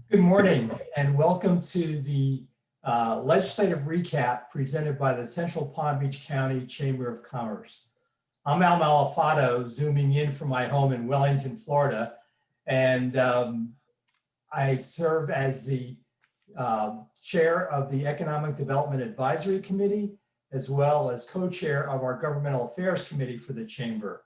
Good morning and welcome to the legislative recap presented by the Central Palm Beach County Chamber of Commerce. I'm Al Malafato, zooming in from my home in Wellington, Florida, and I serve as the chair of the Economic Development Advisory Committee, as well as co-chair of our Governmental Affairs Committee for the Chamber.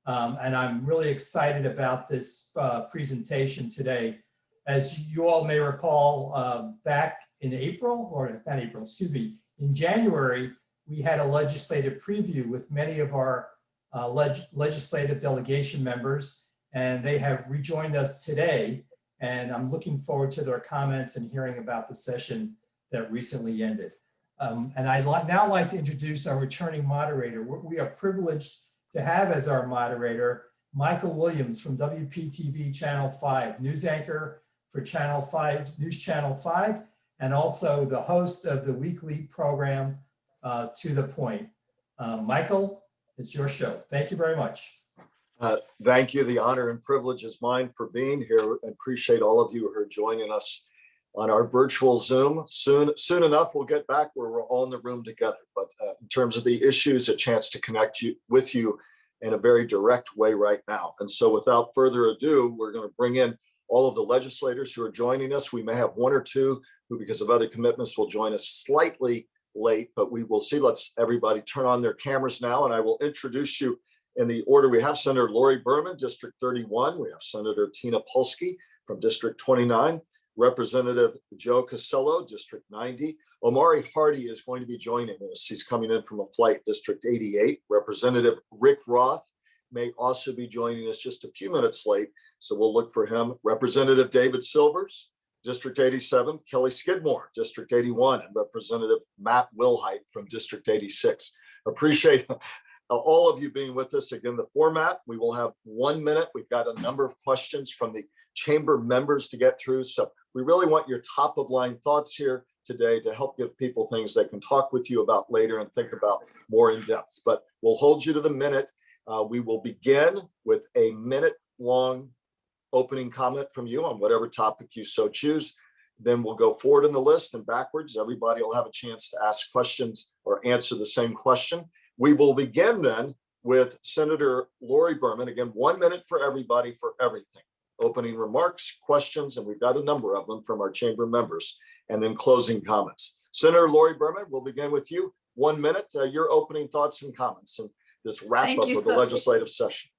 And I'm really excited about this presentation today. As you all may recall, back in April, or not April, excuse me, in January, we had a legislative preview with many of our legislative delegation members, and they have rejoined us today. And I'm looking forward to their comments and hearing about the session that recently ended. And I'd now like to introduce our returning moderator. We are privileged to have as our moderator, Michael Williams from WPTV Channel 5, news anchor for Channel 5, News Channel 5, and also the host of the weekly program, To The Point. Michael, it's your show. Thank you very much. Thank you. The honor and privilege is mine for being here. I appreciate all of you who are joining us on our virtual Zoom. Soon enough, we'll get back where we're all in the room together. But in terms of the issues, a chance to connect with you in a very direct way right now. And so without further ado, we're going to bring in all of the legislators who are joining us. We may have one or two who, because of other commitments, will join us slightly late, but we will see. Let's everybody turn on their cameras now, and I will introduce you in the order. We have Senator Lori Berman, District 31. We have Senator Tina Polsky from District 29, Representative Joe Casello, District 90. Omari Hardy is going to be joining us. He's coming in from a flight, District 88. Representative Rick Roth may also be joining us just a few minutes late, so we'll look for him. Representative David Silvers, District 87, Kelly Skidmore, District 81, and Representative Matt Wilhite from District 86. Appreciate all of you being with us. Again, the format, we will have 1 minute. We've got a number of questions from the chamber members to get through. So we really want your top of line thoughts here today to help give people things they can talk with you about later and think about more in depth. But we'll hold you to the minute. We will begin with a minute-long opening comment from you on whatever topic you so choose. Then we'll go forward in the list and backwards. Everybody will have a chance to ask questions or answer the same question. We will begin then with Senator Lori Berman. Again, 1 minute for everybody for everything. Opening remarks, questions, and we've got a number of them from our chamber members, and then closing comments. Senator Lori Berman, we'll begin with you. 1 minute, your opening thoughts and comments, and this wrap up of the legislative session.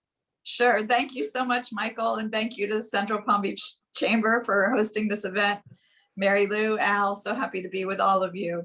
Sure. Thank you so much, Michael. And thank you to the Central Palm Beach Chamber for hosting this event. Mary Lou, Al, so happy to be with all of you.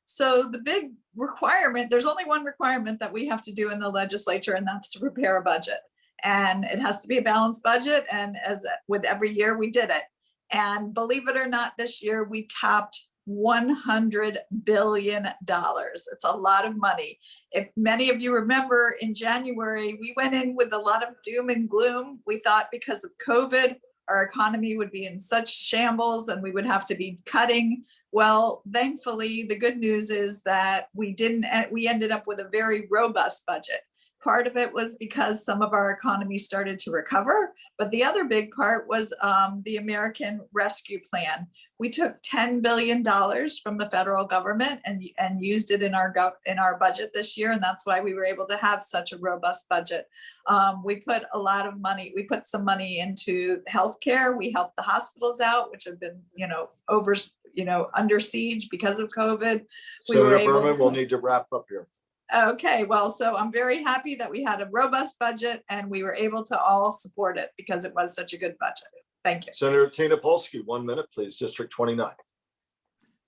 So the big requirement, there's only one requirement that we have to do in the legislature, and that's to prepare a budget. And it has to be a balanced budget. And as with every year, we did it. And believe it or not, this year we topped $100 billion. It's a lot of money. If many of you remember, in January, we went in with a lot of doom and gloom. We thought because of COVID, our economy would be in such shambles and we would have to be cutting. Well, thankfully, the good news is that we ended up with a very robust budget. Part of it was because some of our economy started to recover, but the other big part was the American Rescue Plan. We took $10 billion from the federal government and used it in our budget this year, and that's why we were able to have such a robust budget. We put a lot of money. We put some money into healthcare. We helped the hospitals out, which have been, under siege because of COVID. Senator Berman, we'll need to wrap up here. Okay, well, so I'm very happy that we had a robust budget and we were able to all support it because it was such a good budget. Thank you. Senator Tina Polsky, 1 minute, please, District 29.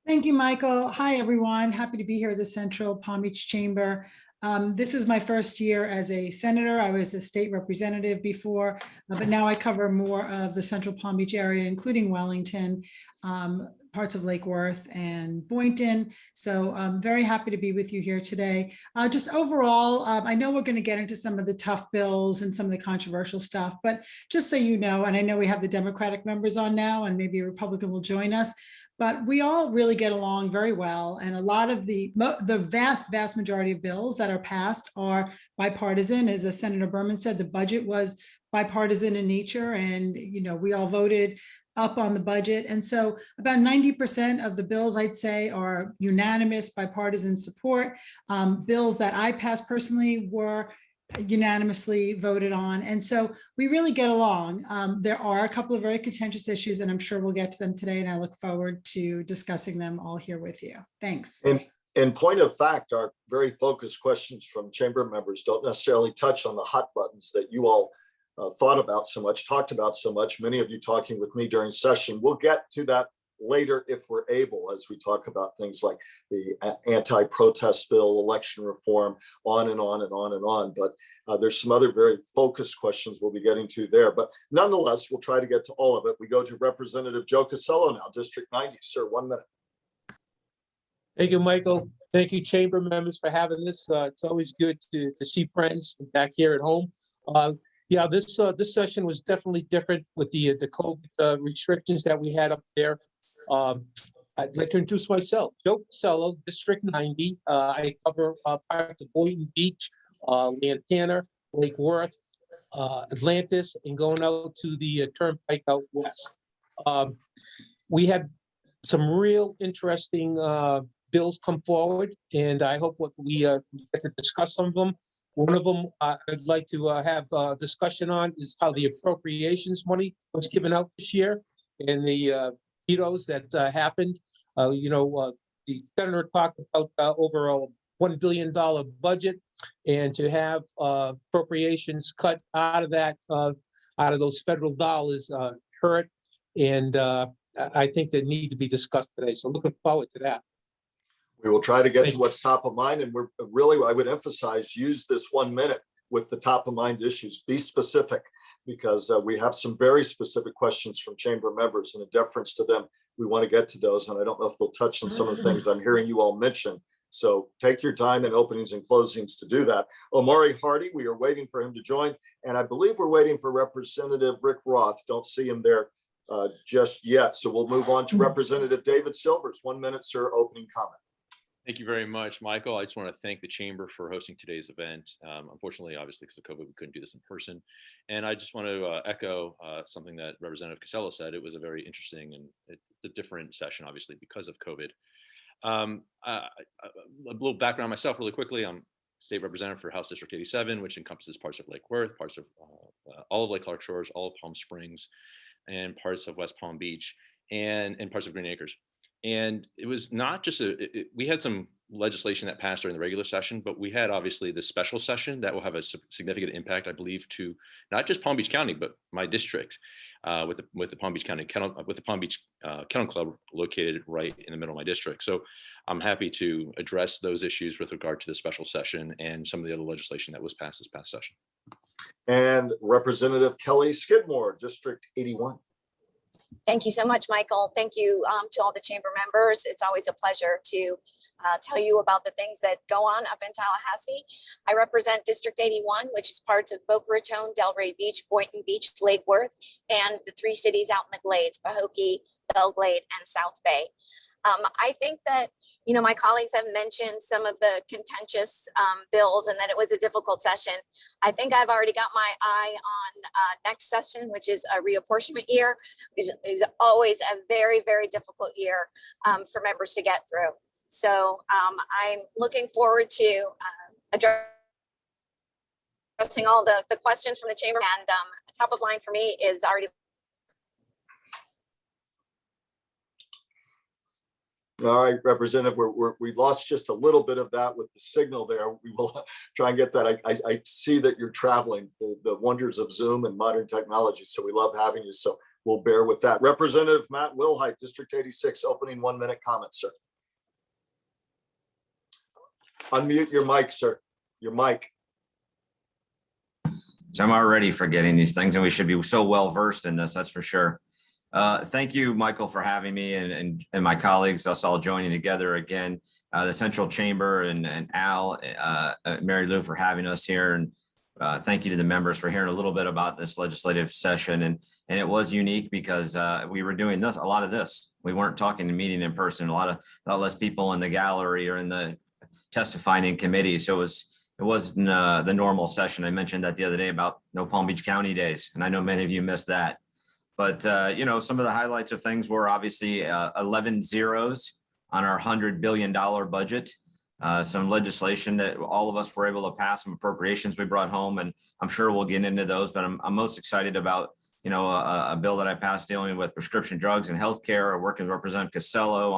Thank you, Michael. Hi, everyone. Happy to be here at the Central Palm Beach Chamber. This is my first year as a senator. I was a state representative before, but now I cover more of the Central Palm Beach area, including Wellington, parts of Lake Worth and Boynton. So I'm very happy to be with you here today. Just overall, I know we're going to get into some of the tough bills and some of the controversial stuff, but just so you know, and I know we have the Democratic members on now and maybe a Republican will join us, but we all really get along very well. And a lot of the vast majority of bills that are passed are bipartisan. As Senator Berman said, the budget was bipartisan in nature, and we all voted up on the budget. And so about 90% of the bills, I'd say, are unanimous bipartisan support. Bills that I passed personally were unanimously voted on. And so we really get along. There are a couple of very contentious issues, and I'm sure we'll get to them today, and I look forward to discussing them all here with you. Thanks. In point of fact, our very focused questions from chamber members don't necessarily touch on the hot buttons that you all thought about so much, talked about so much, many of you talking with me during session. We'll get to that later if we're able, as we talk about things like the anti-protest bill, election reform, on and on and on and on. But there's some other very focused questions we'll be getting to there. But nonetheless, we'll try to get to all of it. We go to Representative Joe Casello now, District 90. Sir, 1 minute. Thank you, Michael. Thank you, chamber members, for having this. It's always good to see friends back here at home. Yeah, this session was definitely different with the COVID restrictions that we had up there. I'd like to introduce myself, Joe Casello, District 90. I cover parts of Boynton Beach, Lantana, Lake Worth, Atlantis, and going out to the Turnpike out west. We had some real interesting bills come forward, and I hope we get to discuss some of them. One of them I'd like to have a discussion on is how the appropriations money was given out this year and the vetoes that happened. The senator talked about over a $1 billion budget, and to have appropriations cut out of that, out of those federal dollars hurt. And I think they need to be discussed today. So looking forward to that. We will try to get to what's top of mind, and we're really, I would emphasize, use this 1 minute with the top of mind issues. Be specific, because we have some very specific questions from chamber members, and in deference to them, we want to get to those. And I don't know if they'll touch on some of the things I'm hearing you all mention. So take your time in openings and closings to do that. Omari Hardy, we are waiting for him to join, and I believe we're waiting for Representative Rick Roth. Don't see him there just yet. So we'll move on to Representative David Silvers. 1 minute, sir, opening comment. Thank you very much, Michael. I just want to thank the chamber for hosting today's event. Unfortunately, obviously, because of COVID, we couldn't do this in person. And I just want to echo something that Representative Casello said. It was a very interesting and a different session, obviously, because of COVID. A little background myself really quickly. I'm state representative for House District 87, which encompasses parts of Lake Worth, parts of all of Lake Clark Shores, all of Palm Springs, and parts of West Palm Beach, and parts of Green Acres. And it was not just we had some legislation that passed during the regular session, but we had obviously the special session that will have a significant impact, I believe, to not just Palm Beach County, but my district with the Palm Beach County Kennel Club located right in the middle of my district. So I'm happy to address those issues with regard to the special session and some of the other legislation that was passed this past session. And Representative Kelly Skidmore, District 81. Thank you so much, Michael. Thank you to all the chamber members. It's always a pleasure to tell you about the things that go on up in Tallahassee. I represent District 81, which is parts of Boca Raton, Delray Beach, Boynton Beach, Lake Worth, and the 3 cities out in the Glades, Pahokee, Belle Glade, and South Bay. I think that, my colleagues have mentioned some of the contentious bills and that it was a difficult session. I think I've already got my eye on next session, which is a reapportionment year, which is always a very, very difficult year for members to get through. So I'm looking forward to addressing all the questions from the chamber. And top of line for me is already. All right, Representative, we lost just a little bit of that with the signal there. We will try and get that. I see that you're traveling, the wonders of Zoom and modern technology. So we love having you. So we'll bear with that. Representative Matt Wilhite, District 86, opening 1 minute comment, sir. Unmute your mic, sir. Your mic. So I'm already forgetting these things, and we should be so well versed in this, that's for sure. Thank you, Michael, for having me and my colleagues, us all joining together again, the Central Chamber and Al, Mary Lou for having us here. And thank you to the members for hearing a little bit about this legislative session. And it was unique because we were doing a lot of this. We weren't talking and meeting in person, a lot less people in the gallery or in the testifying in committee. So it it wasn't the normal session. I mentioned that the other day about no Palm Beach County days, and I know many of you missed that. But some of the highlights of things were obviously 11 zeros on our $100 billion budget. Some legislation that all of us were able to pass, some appropriations we brought home, and I'm sure we'll get into those. But I'm most excited about a bill that I passed dealing with prescription drugs and healthcare, working with Representative Casello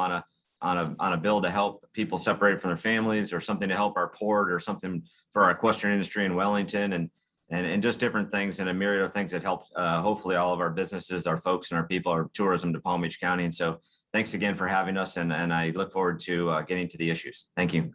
on a bill to help people separate from their families, or something to help our port, or something for our equestrian industry in Wellington, and just different things, and a myriad of things that help hopefully all of our businesses, our folks, and our people, our tourism to Palm Beach County. And so thanks again for having us, and I look forward to getting to the issues. Thank you.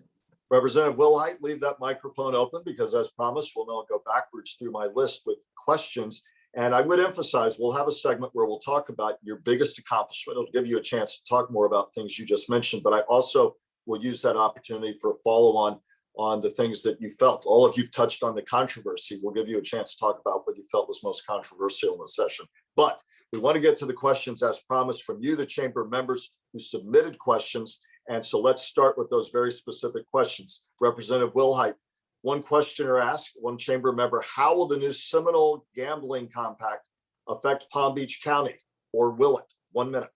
Representative Wilhite, leave that microphone open, because as promised, we'll now go backwards through my list with questions. And I would emphasize, we'll have a segment where we'll talk about your biggest accomplishment. It'll give you a chance to talk more about things you just mentioned, but I also will use that opportunity for a follow-on on the things that you felt. All of you've touched on the controversy. We'll give you a chance to talk about what you felt was most controversial in the session. But we want to get to the questions as promised from you, the chamber members who submitted questions. And so let's start with those very specific questions. Representative Wilhite, one questioner asked, one chamber member, how will the new Seminole gambling compact affect Palm Beach County, or will it? 1 minute.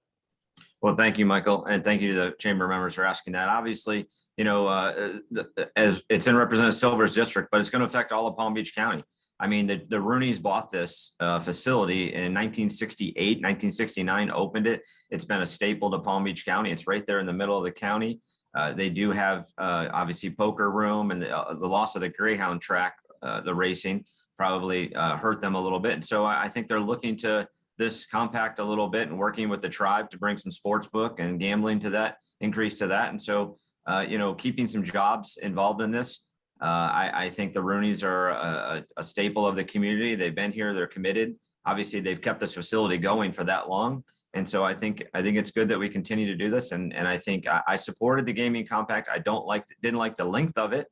Well, thank you, Michael, and thank you to the chamber members for asking that. Obviously, as it's in Representative Silver's district, but it's going to affect all of Palm Beach County. I mean, the Rooneys bought this facility in 1968, 1969, opened it. It's been a staple to Palm Beach County. It's right there in the middle of the county. They do have obviously poker room, and the loss of the Greyhound track, the racing probably hurt them a little bit. And so I think they're looking to this compact a little bit and working with the tribe to bring some sports book and gambling to that, increase to that. And so, keeping some jobs involved in this. I think the Rooneys are a staple of the community. They've been here, they're committed. Obviously, they've kept this facility going for that long. And so I think it's good that we continue to do this. And I think I supported the gaming compact. I didn't like the length of it,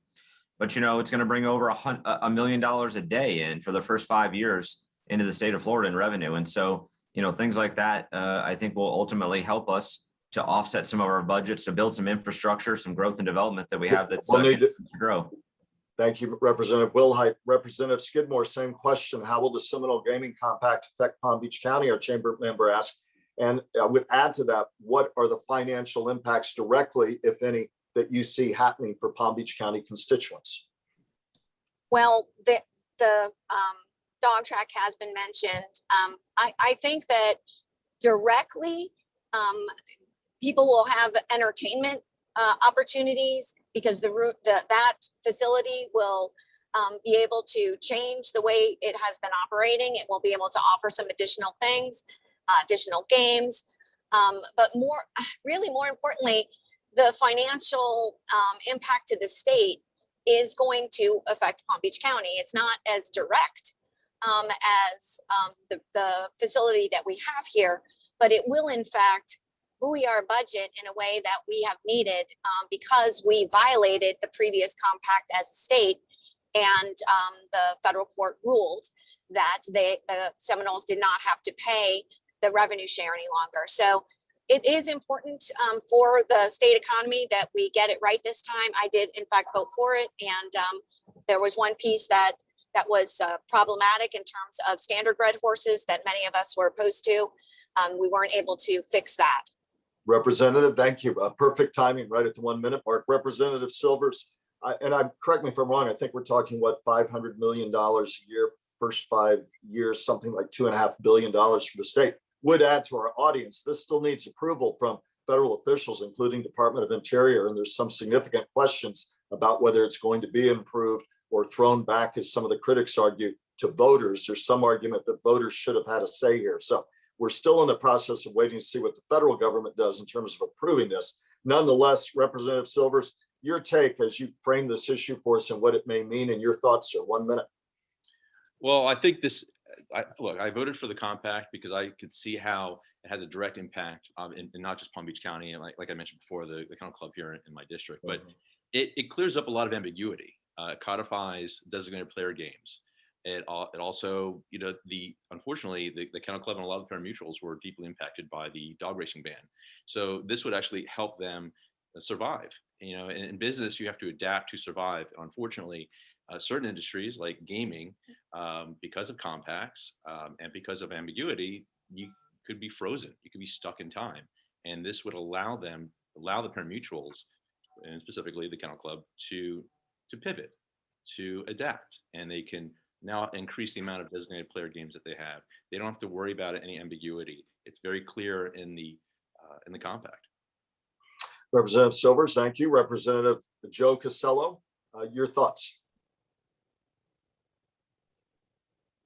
but it's going to bring over $1 million a day in for the first 5 years into the state of Florida in revenue. And so, things like that, I think will ultimately help us to offset some of our budgets, to build some infrastructure, some growth and development that we have that's We'll need to grow. Thank you, Representative Wilhite. Representative Skidmore, same question. How will the Seminole Gaming Compact affect Palm Beach County? Our chamber member asked. And I would add to that, what are the financial impacts directly, if any, that you see happening for Palm Beach County constituents? Well, the dog track has been mentioned. I think that directly people will have entertainment opportunities, because that facility will be able to change the way it has been operating. It will be able to offer some additional things, additional games, but really more importantly, the financial impact to the state is going to affect Palm Beach County. It's not as direct as the facility that we have here, but it will in fact buoy our budget in a way that we have needed, because we violated the previous compact as a state, and the federal court ruled that the Seminoles did not have to pay the revenue share any longer. So it is important for the state economy that we get it right this time. I did in fact vote for it, and there was one piece that was problematic in terms of standard bred horses that many of us were opposed to. We weren't able to fix that. Representative, thank you. Perfect timing, right at the 1 minute mark. Representative Silvers, correct me if I'm wrong, I think we're talking, $500 million a year, first 5 years, something like $2.5 billion for the state. Would add to our audience, this still needs approval from federal officials, including Department of Interior, and there's some significant questions about whether it's going to be improved or thrown back, as some of the critics argue, to voters. There's some argument that voters should have had a say here. So we're still in the process of waiting to see what the federal government does in terms of approving this. Nonetheless, Representative Silvers, your take as you frame this issue for us and what it may mean, and your thoughts, sir. 1 minute. Well, I think I voted for the compact because I could see how it has a direct impact in not just Palm Beach County, and like I mentioned before, the Kennel Club here in my district, but it clears up a lot of ambiguity, codifies designated player games. It also, unfortunately, the Kennel Club and a lot of the pari-mutuels were deeply impacted by the dog racing ban. So this would actually help them survive. In business, you have to adapt to survive. Unfortunately, certain industries like gaming, because of compacts and because of ambiguity, you could be frozen. You could be stuck in time. And this would allow the pari-mutuels, and specifically the Kennel Club, to pivot, to adapt, and they can now increase the amount of designated player games that they have. They don't have to worry about any ambiguity. It's very clear in the compact. Representative Silvers, thank you. Representative Joe Casello, your thoughts?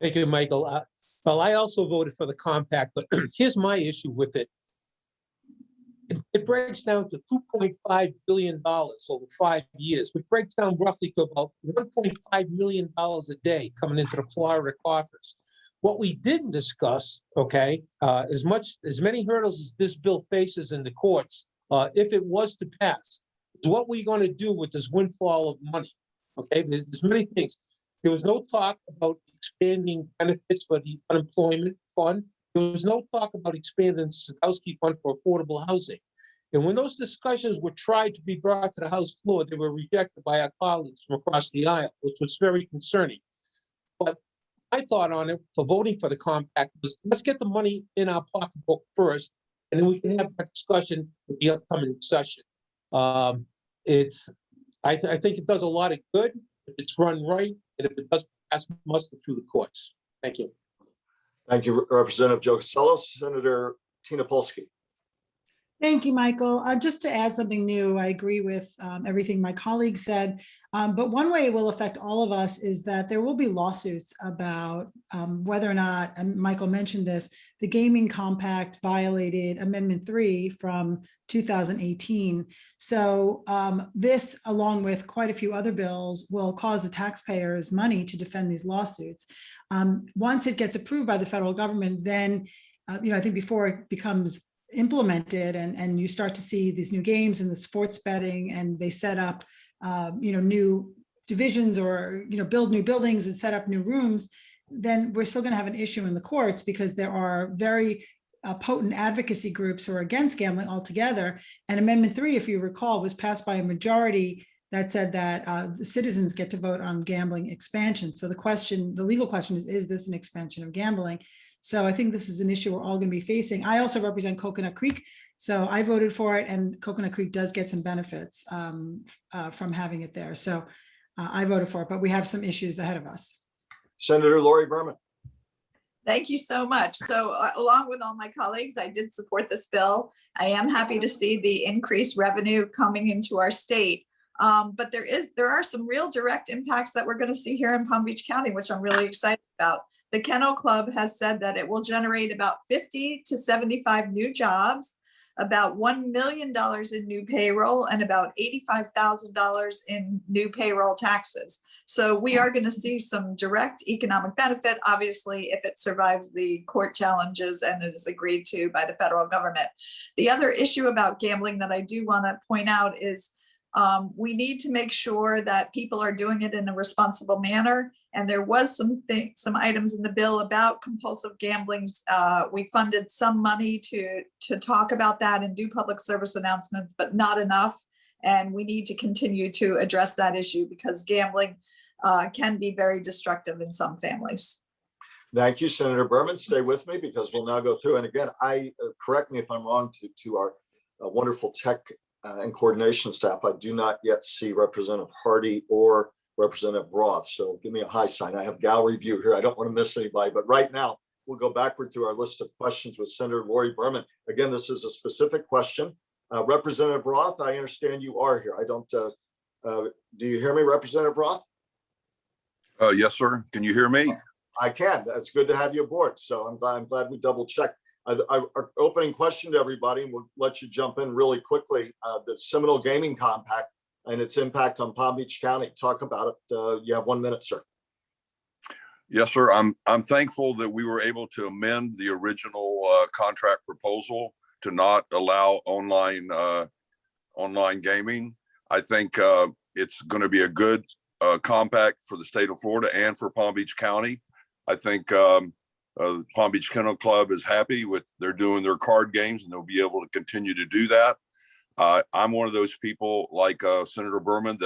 Thank you, Michael. Well, I also voted for the compact, but here's my issue with it. It breaks down to $2.5 billion over 5 years, which breaks down roughly to about $1.5 million a day coming into the Florida coffers. What we didn't discuss, okay, as many hurdles as this bill faces in the courts, if it was to pass, is what we're going to do with this windfall of money. Okay, there's many things. There was no talk about expanding benefits for the unemployment fund. There was no talk about expanding the Sadowski Fund for affordable housing. And when those discussions were tried to be brought to the House floor, they were rejected by our colleagues from across the aisle, which was very concerning. But my thought on it for voting for the compact was, let's get the money in our pocketbook first, and then we can have that discussion with the upcoming session. I think it does a lot of good if it's run right, and if it does pass muster through the courts. Thank you. Thank you, Representative Joe Casello. Senator Tina Polsky. Thank you, Michael. Just to add something new, I agree with everything my colleague said. But one way it will affect all of us is that there will be lawsuits about whether or not, and Michael mentioned this, the Gaming Compact violated Amendment 3 from 2018. So this, along with quite a few other bills, will cause the taxpayers money to defend these lawsuits. Once it gets approved by the federal government, then, I think before it becomes implemented and you start to see these new games and the sports betting, and they set up new divisions or build new buildings and set up new rooms, then we're still going to have an issue in the courts, because there are very potent advocacy groups who are against gambling altogether. And Amendment 3, if you recall, was passed by a majority that said that the citizens get to vote on gambling expansion. So the legal question is this an expansion of gambling? So I think this is an issue we're all going to be facing. I also represent Coconut Creek, so I voted for it, and Coconut Creek does get some benefits from having it there. So I voted for it, but we have some issues ahead of us. Senator Lori Berman. Thank you so much. So along with all my colleagues, I did support this bill. I am happy to see the increased revenue coming into our state. But there are some real direct impacts that we're going to see here in Palm Beach County, which I'm really excited about. The Kennel Club has said that it will generate about 50 to 75 new jobs, about $1 million in new payroll, and about $85,000 in new payroll taxes. So we are going to see some direct economic benefit, obviously, if it survives the court challenges and is agreed to by the federal government. The other issue about gambling that I do want to point out is we need to make sure that people are doing it in a responsible manner. And there was some items in the bill about compulsive gambling. We funded some money to talk about that and do public service announcements, but not enough. And we need to continue to address that issue, because gambling can be very destructive in some families. Thank you, Senator Berman. Stay with me, because we'll now go through. And again, correct me if I'm wrong, to our wonderful tech and coordination staff. I do not yet see Representative Hardy or Representative Roth. So give me a high sign. I have gallery view here. I don't want to miss anybody, but right now we'll go backward through our list of questions with Senator Lori Berman. Again, this is a specific question. Representative Roth, I understand you are here. I don't, do you hear me, Representative Roth? Yes, sir. Can you hear me? I can. That's good to have you aboard. So I'm glad we double checked. Our opening question to everybody, and we'll let you jump in really quickly. The Seminole Gaming Compact and its impact on Palm Beach County. Talk about it. You have 1 minute, sir. Yes, sir. I'm thankful that we were able to amend the original contract proposal to not allow online gaming. I think it's going to be a good compact for the state of Florida and for Palm Beach County. I think Palm Beach Kennel Club is happy with they're doing their card games, and they'll be able to continue to do that. I'm one of those people like Senator Berman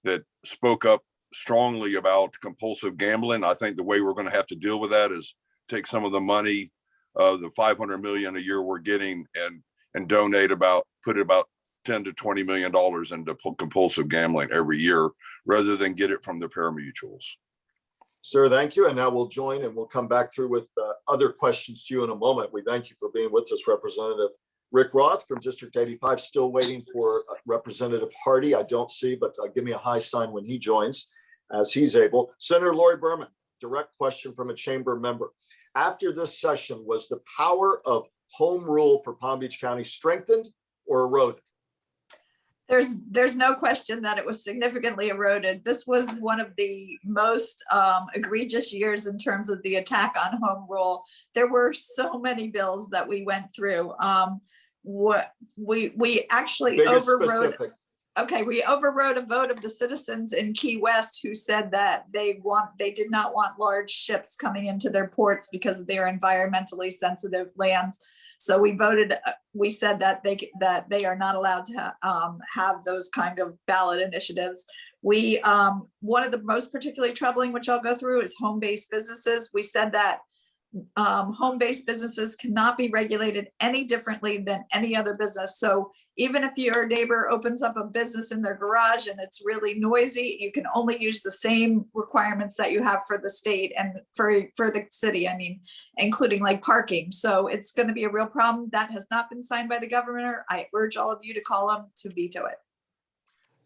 that spoke up strongly about compulsive gambling. I think the way we're going to have to deal with that is take some of the money, the 500 million a year we're getting, and put about 10 to 20 million dollars into compulsive gambling every year, rather than get it from the pari-mutuels. Sir, thank you. And now we'll join and we'll come back through with other questions to you in a moment. We thank you for being with us, Representative Rick Roth from District 85. Still waiting for Representative Hardy. I don't see, but give me a high sign when he joins as he's able. Senator Lori Berman, direct question from a chamber member. After this session, was the power of home rule for Palm Beach County strengthened or eroded? There's no question that it was significantly eroded. This was one of the most egregious years in terms of the attack on home rule. There were so many bills that we went through. We actually overrode. Specific. Okay, we overrode a vote of the citizens in Key West who said that they did not want large ships coming into their ports because of their environmentally sensitive lands. So we said that they are not allowed to have those kind of ballot initiatives. One of the most particularly troubling, which I'll go through, is home-based businesses. We said that home-based businesses cannot be regulated any differently than any other business. So even if your neighbor opens up a business in their garage and it's really noisy, you can only use the same requirements that you have for the state and for the city, I mean, including like parking. So it's going to be a real problem. That has not been signed by the governor. I urge all of you to call him to veto it.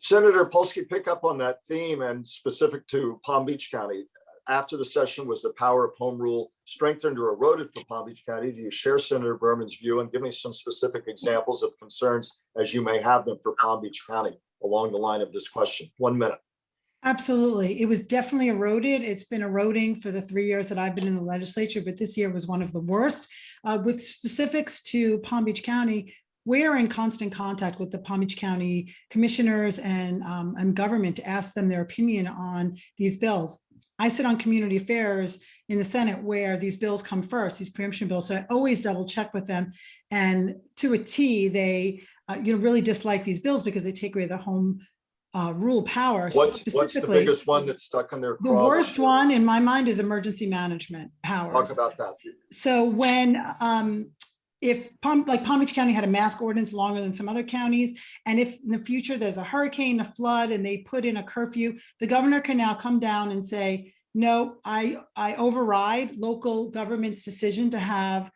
Senator Polsky, pick up on that theme and specific to Palm Beach County. After the session, was the power of home rule strengthened or eroded for Palm Beach County? Do you share Senator Berman's view, and give me some specific examples of concerns as you may have them for Palm Beach County along the line of this question? 1 minute. Absolutely. It was definitely eroded. It's been eroding for the 3 years that I've been in the legislature, but this year was one of the worst. With specifics to Palm Beach County, we're in constant contact with the Palm Beach County commissioners and government to ask them their opinion on these bills. I sit on community affairs in the Senate where these bills come first, these preemption bills. So I always double check with them. And to a T, they really dislike these bills because they take away the home rule power. What's the biggest one that's stuck in their craw? The worst one in my mind is emergency management powers. Talk about that. So when if Palm Beach County had a mask ordinance longer than some other counties, and if in the future there's a hurricane, a flood, and they put in a curfew, the governor can now come down and say, no, I override local government's decision to have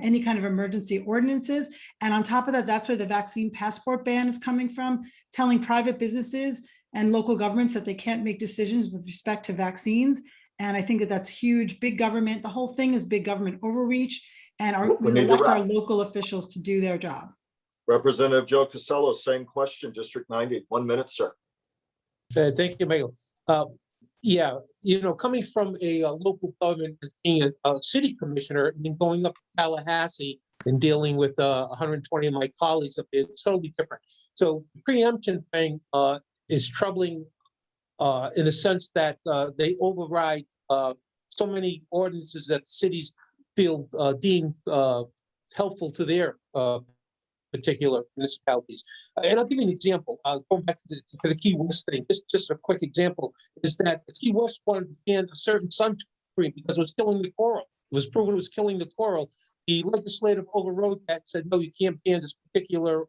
any kind of emergency ordinances. And on top of that, that's where the vaccine passport ban is coming from, telling private businesses and local governments that they can't make decisions with respect to vaccines. And I think that that's huge. Big government, the whole thing is big government overreach. And we elect our local officials to do their job. Representative Joe Casello, same question, District 90. 1 minute, sir. Thank you, Michael. Yeah, coming from a local government, being a city commissioner, and then going up to Tallahassee and dealing with 120 of my colleagues up there, it's totally different. So the preemption thing is troubling in the sense that they override so many ordinances that cities feel deemed helpful to their particular municipalities. And I'll give you an example. Going back to the Key West thing, just a quick example is that the Key West wanted to ban a certain sunscreen because it was killing the coral. It was proven it was killing the coral. The legislative overrode that, said, no, you can't ban this particular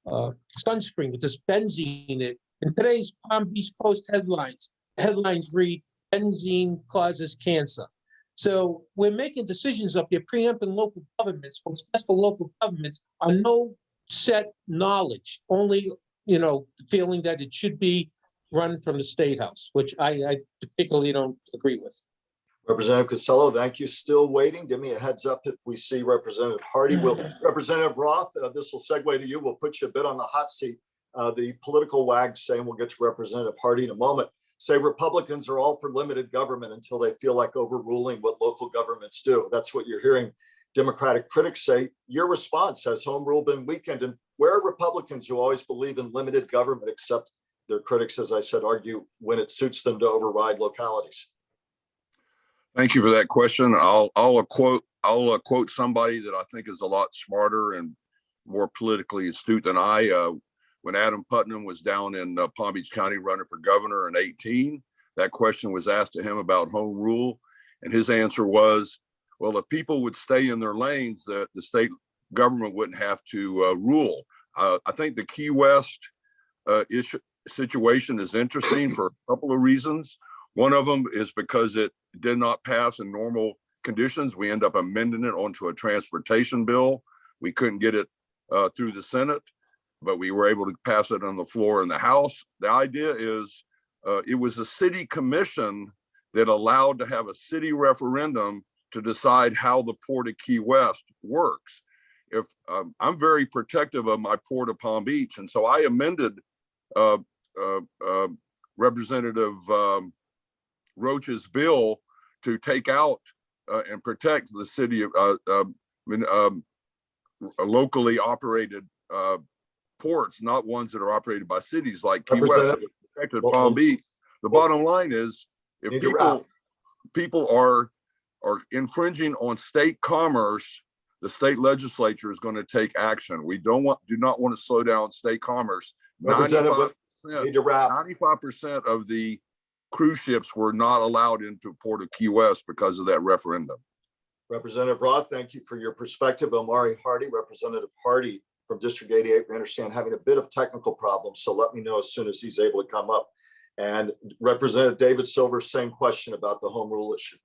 sunscreen with this benzene in it. In today's Palm Beach Post headlines read, benzene causes cancer. So we're making decisions up here, preempting local governments, from successful local governments, on no set knowledge, only, feeling that it should be run from the State House, which I particularly don't agree with. Representative Casello, thank you. Still waiting. Give me a heads up if we see Representative Hardy. Representative Roth, this will segue to you. We'll put you a bit on the hot seat. The political wags saying we'll get to Representative Hardy in a moment. Say Republicans are all for limited government until they feel like overruling what local governments do. That's what you're hearing Democratic critics say. Your response, has home rule been weakened? And where are Republicans who always believe in limited government, except their critics, as I said, argue when it suits them to override localities? Thank you for that question. I'll quote somebody that I think is a lot smarter and more politically astute than I. When Adam Putnam was down in Palm Beach County running for governor in 2018, that question was asked to him about home rule. And his answer was, well, if people would stay in their lanes, the state government wouldn't have to rule. I think the Key West situation is interesting for a couple of reasons. One of them is because it did not pass in normal conditions. We end up amending it onto a transportation bill. We couldn't get it through the Senate, but we were able to pass it on the floor in the House. The idea is it was a city commission that allowed to have a city referendum to decide how the Port of Key West works. If I'm very protective of my Port of Palm Beach, and so I amended Representative Roach's bill to take out and protect the city of locally operated ports, not ones that are operated by cities like Key West. So it protected Palm Beach. The bottom line is, if people are infringing on state commerce, the state legislature is going to take action. We do not want to slow down state commerce. 95% of the cruise ships were not allowed into Port of Key West because of that referendum. Representative Roth, thank you for your perspective. Omari Hardy, Representative Hardy from District 88, we understand having a bit of technical problems, so let me know as soon as he's able to come up. And Representative David Silver, same question about the home rule issue.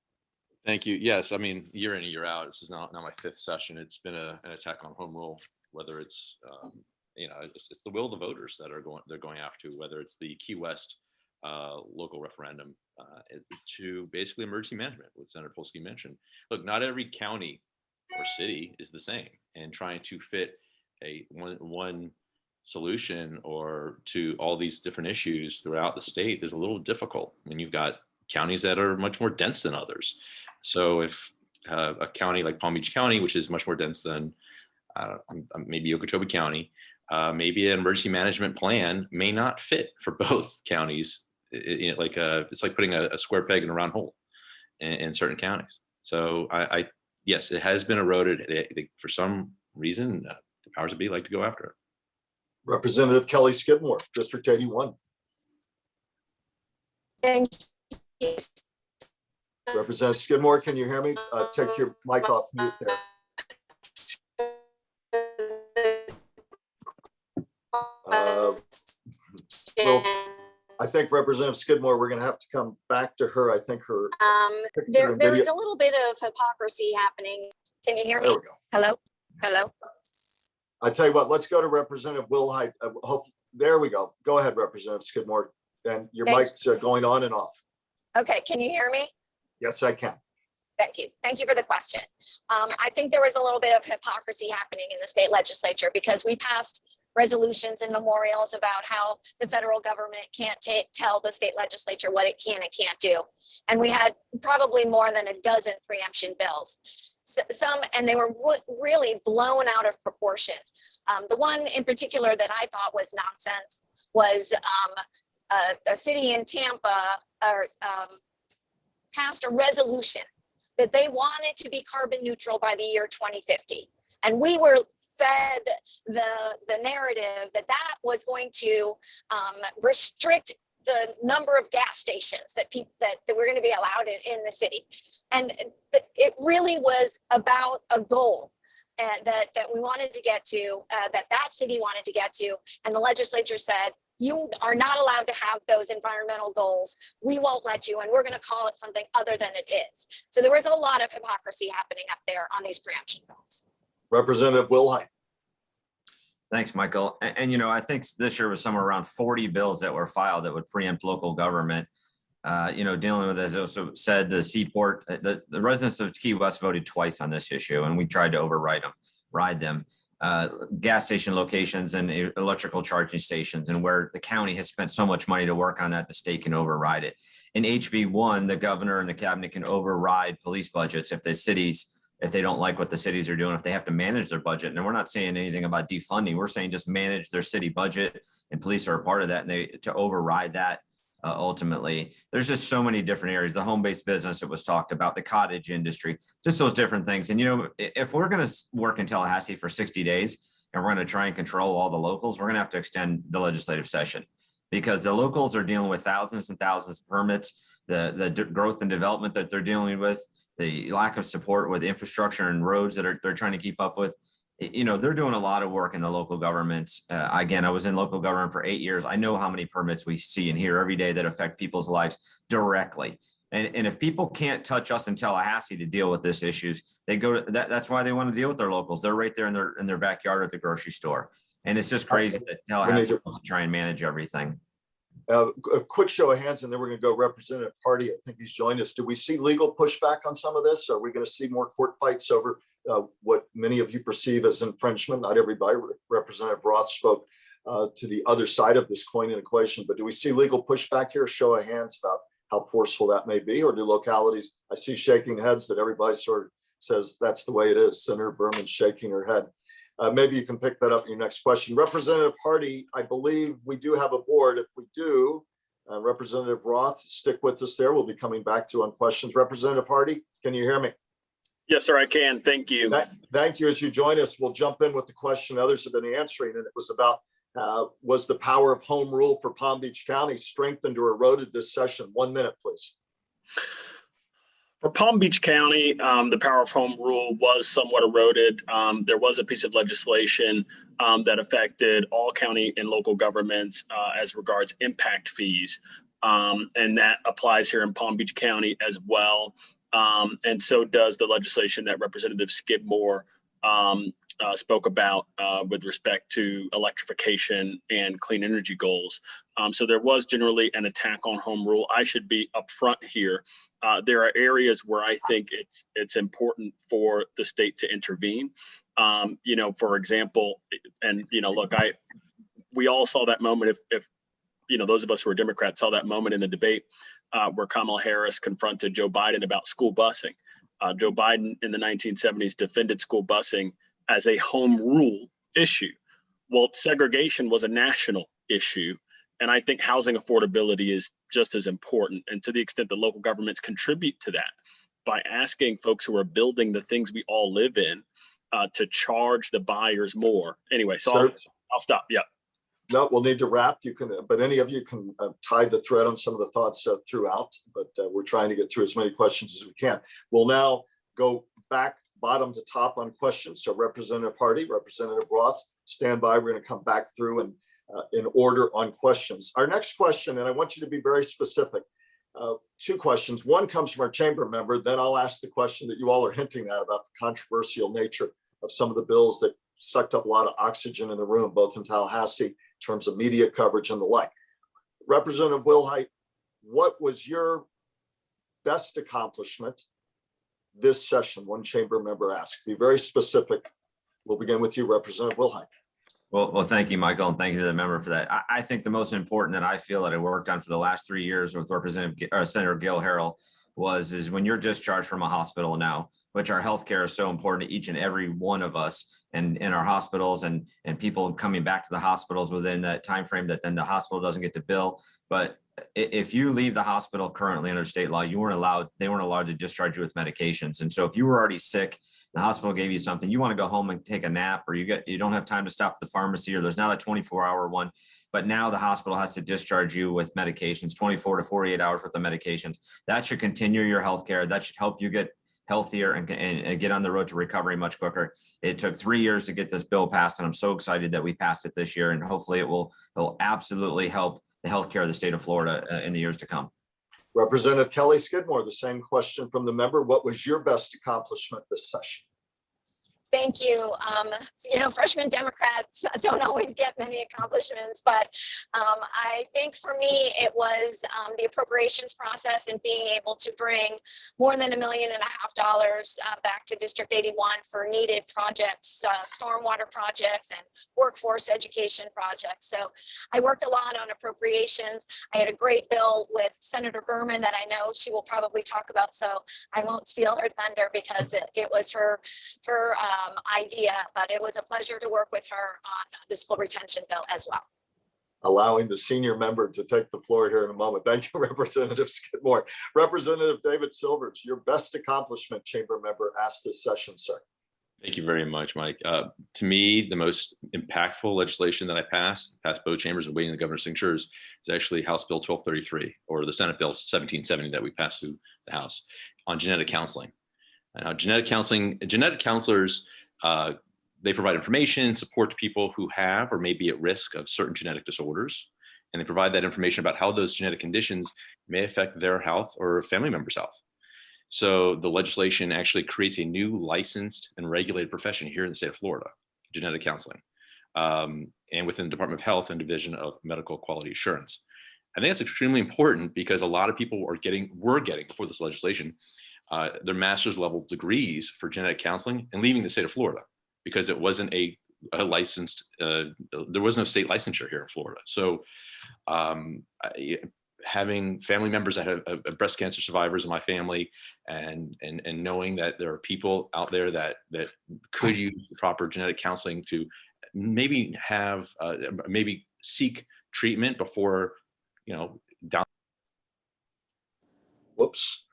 Thank you. Yes, I mean, year in and year out, this is not my fifth session. It's been an attack on home rule, whether it's, it's the will of the voters that they're going after, whether it's the Key West local referendum to basically emergency management, what Senator Polsky mentioned. Look, not every county or city is the same, and trying to fit one solution or to all these different issues throughout the state is a little difficult when you've got counties that are much more dense than others. So if a county like Palm Beach County, which is much more dense than maybe Okeechobee County, maybe an emergency management plan may not fit for both counties. It's like putting a square peg in a round hole in certain counties. So yes, it has been eroded. For some reason, the powers that be like to go after it. Representative Kelly Skidmore, District 81. Thank you. Representative Skidmore, can you hear me? Take your mic off mute there. Well, I think Representative Skidmore, we're going to have to come back to her. I think her. There is a little bit of hypocrisy happening. Can you hear me? There we go. Hello? Hello? I tell you what, let's go to Representative Wilhite. There we go. Go ahead, Representative Skidmore. And your mic's going on and off. Okay, can you hear me? Yes, I can. Thank you. Thank you for the question. I think there was a little bit of hypocrisy happening in the state legislature because we passed resolutions and memorials about how the federal government can't tell the state legislature what it can and can't do. And we had probably more than a dozen preemption bills. And they were really blown out of proportion. The one in particular that I thought was nonsense was a city in Tampa passed a resolution that they wanted to be carbon neutral by the year 2050. And we were fed the narrative that was going to restrict the number of gas stations that were going to be allowed in the city. And it really was about a goal that we wanted to get to, that city wanted to get to. And the legislature said, you are not allowed to have those environmental goals. We won't let you, and we're going to call it something other than it is. So there was a lot of hypocrisy happening up there on these preemption bills. Representative Wilhite. Thanks, Michael. And I think this year was somewhere around 40 bills that were filed that would preempt local government. Dealing with, as also said, the seaport, the residents of Key West voted twice on this issue, and we tried to ride them. Gas station locations and electrical charging stations, and where the county has spent so much money to work on that, the state can override it. In HB1, the governor and the cabinet can override police budgets if they don't like what the cities are doing, if they have to manage their budget. And we're not saying anything about defunding. We're saying just manage their city budget, and police are a part of that, and to override that. Ultimately, there's just so many different areas, the home-based business that was talked about, the cottage industry, just those different things. And, if we're going to work in Tallahassee for 60 days and we're going to try and control all the locals, we're going to have to extend the legislative session, because the locals are dealing with thousands and thousands of permits, the growth and development that they're dealing with, the lack of support with infrastructure and roads that they're trying to keep up with. You know, they're doing a lot of work in the local governments. Again, I was in local government for 8 years. I know how many permits we see and hear every day that affect people's lives directly. And if people can't touch us in Tallahassee to deal with these issues, they go to that's why they want to deal with their locals. They're right there in their backyard at the grocery store. And it's just crazy that Tallahassee wants to try and manage everything. A quick show of hands, and then we're going to go Representative Hardy. I think he's joined us. Do we see legal pushback on some of this? Are we going to see more court fights over what many of you perceive as infringement? Not everybody. Representative Roth spoke to the other side of this coin and equation, but do we see legal pushback here? Show of hands about how forceful that may be, or do localities, I see shaking heads that everybody sort of says that's the way it is. Senator Berman shaking her head. Maybe you can pick that up in your next question. Representative Hardy, I believe we do have a board. If we do, Representative Roth, stick with us there. We'll be coming back to you on questions. Representative Hardy, can you hear me? Yes, sir, I can. Thank you. Thank you. As you join us, we'll jump in with the question others have been answering, and it was about was the power of home rule for Palm Beach County strengthened or eroded this session? 1 minute, please. For Palm Beach County, the power of home rule was somewhat eroded. There was a piece of legislation that affected all county and local governments as regards impact fees. And that applies here in Palm Beach County as well. And so does the legislation that Representative Skidmore spoke about with respect to electrification and clean energy goals. So there was generally an attack on home rule. I should be upfront here. There are areas where I think it's important for the state to intervene. You know, for example, and you know, look, we all saw that moment. If you know, those of us who are Democrats saw that moment in the debate where Kamala Harris confronted Joe Biden about school busing. Joe Biden in the 1970s defended school busing as a home rule issue. Well, segregation was a national issue. And I think housing affordability is just as important. And to the extent that local governments contribute to that by asking folks who are building the things we all live in to charge the buyers more. Anyway, so I'll stop. Yeah. No, we'll need to wrap. You can, but any of you can tie the thread on some of the thoughts throughout, but we're trying to get through as many questions as we can. We'll now go back bottom to top on questions. So Representative Hardy, Representative Roth, stand by. We're going to come back through and in order on questions. Our next question, and I want you to be very specific. 2 questions. One comes from our chamber member. Then I'll ask the question that you all are hinting at about the controversial nature of some of the bills that sucked up a lot of oxygen in the room, both in Tallahassee, in terms of media coverage and the like. Representative Wilhite, what was your best accomplishment this session? One chamber member asked. Be very specific. We'll begin with you, Representative Wilhite. Well, thank you, Michael, and thank you to the member for that. I think the most important that I feel that I worked on for the last 3 years with Senator Gil Harrell is when you're discharged from a hospital now, which our healthcare is so important to each and every one of us and in our hospitals and people coming back to the hospitals within that time frame that then the hospital doesn't get to bill. But if you leave the hospital currently under state law, they weren't allowed to discharge you with medications. And so if you were already sick, the hospital gave you something, you want to go home and take a nap, or you don't have time to stop at the pharmacy, or there's not a 24-hour one. But now the hospital has to discharge you with medications, 24 to 48 hours worth of medications. That should continue your healthcare. That should help you get healthier and get on the road to recovery much quicker. It took 3 years to get this bill passed, and I'm so excited that we passed it this year. And hopefully it will absolutely help the healthcare of the state of Florida in the years to come. Representative Kelly Skidmore, the same question from the member. What was your best accomplishment this session? Thank you. You know, freshman Democrats don't always get many accomplishments, but I think for me, it was the appropriations process and being able to bring more than $1.5 million back to District 81 for needed projects, stormwater projects and workforce education projects. So I worked a lot on appropriations. I had a great bill with Senator Berman that I know she will probably talk about, so I won't steal her thunder because it was her idea, but it was a pleasure to work with her on the school retention bill as well. Allowing the senior member to take the floor here in a moment. Thank you, Representative Skidmore. Representative David Silvers, your best accomplishment, chamber member asked this session, sir. Thank you very much, Mike. To me, the most impactful legislation that I passed both chambers and waiting the governor's signatures, is actually House Bill 1233 or the Senate Bill 1770 that we passed through the House on genetic counseling. Now, genetic counselors, they provide information, support to people who have or may be at risk of certain genetic disorders. And they provide that information about how those genetic conditions may affect their health or family members' health. So the legislation actually creates a new licensed and regulated profession here in the state of Florida, genetic counseling, and within the Department of Health and Division of Medical Quality Assurance. I think that's extremely important because a lot of people were getting before this legislation, their master's level degrees for genetic counseling and leaving the state of Florida because it wasn't a licensed, there was no state licensure here in Florida. So having family members that have breast cancer survivors in my family and knowing that there are people out there that could use proper genetic counseling to maybe have, maybe seek treatment before, down. Whoops.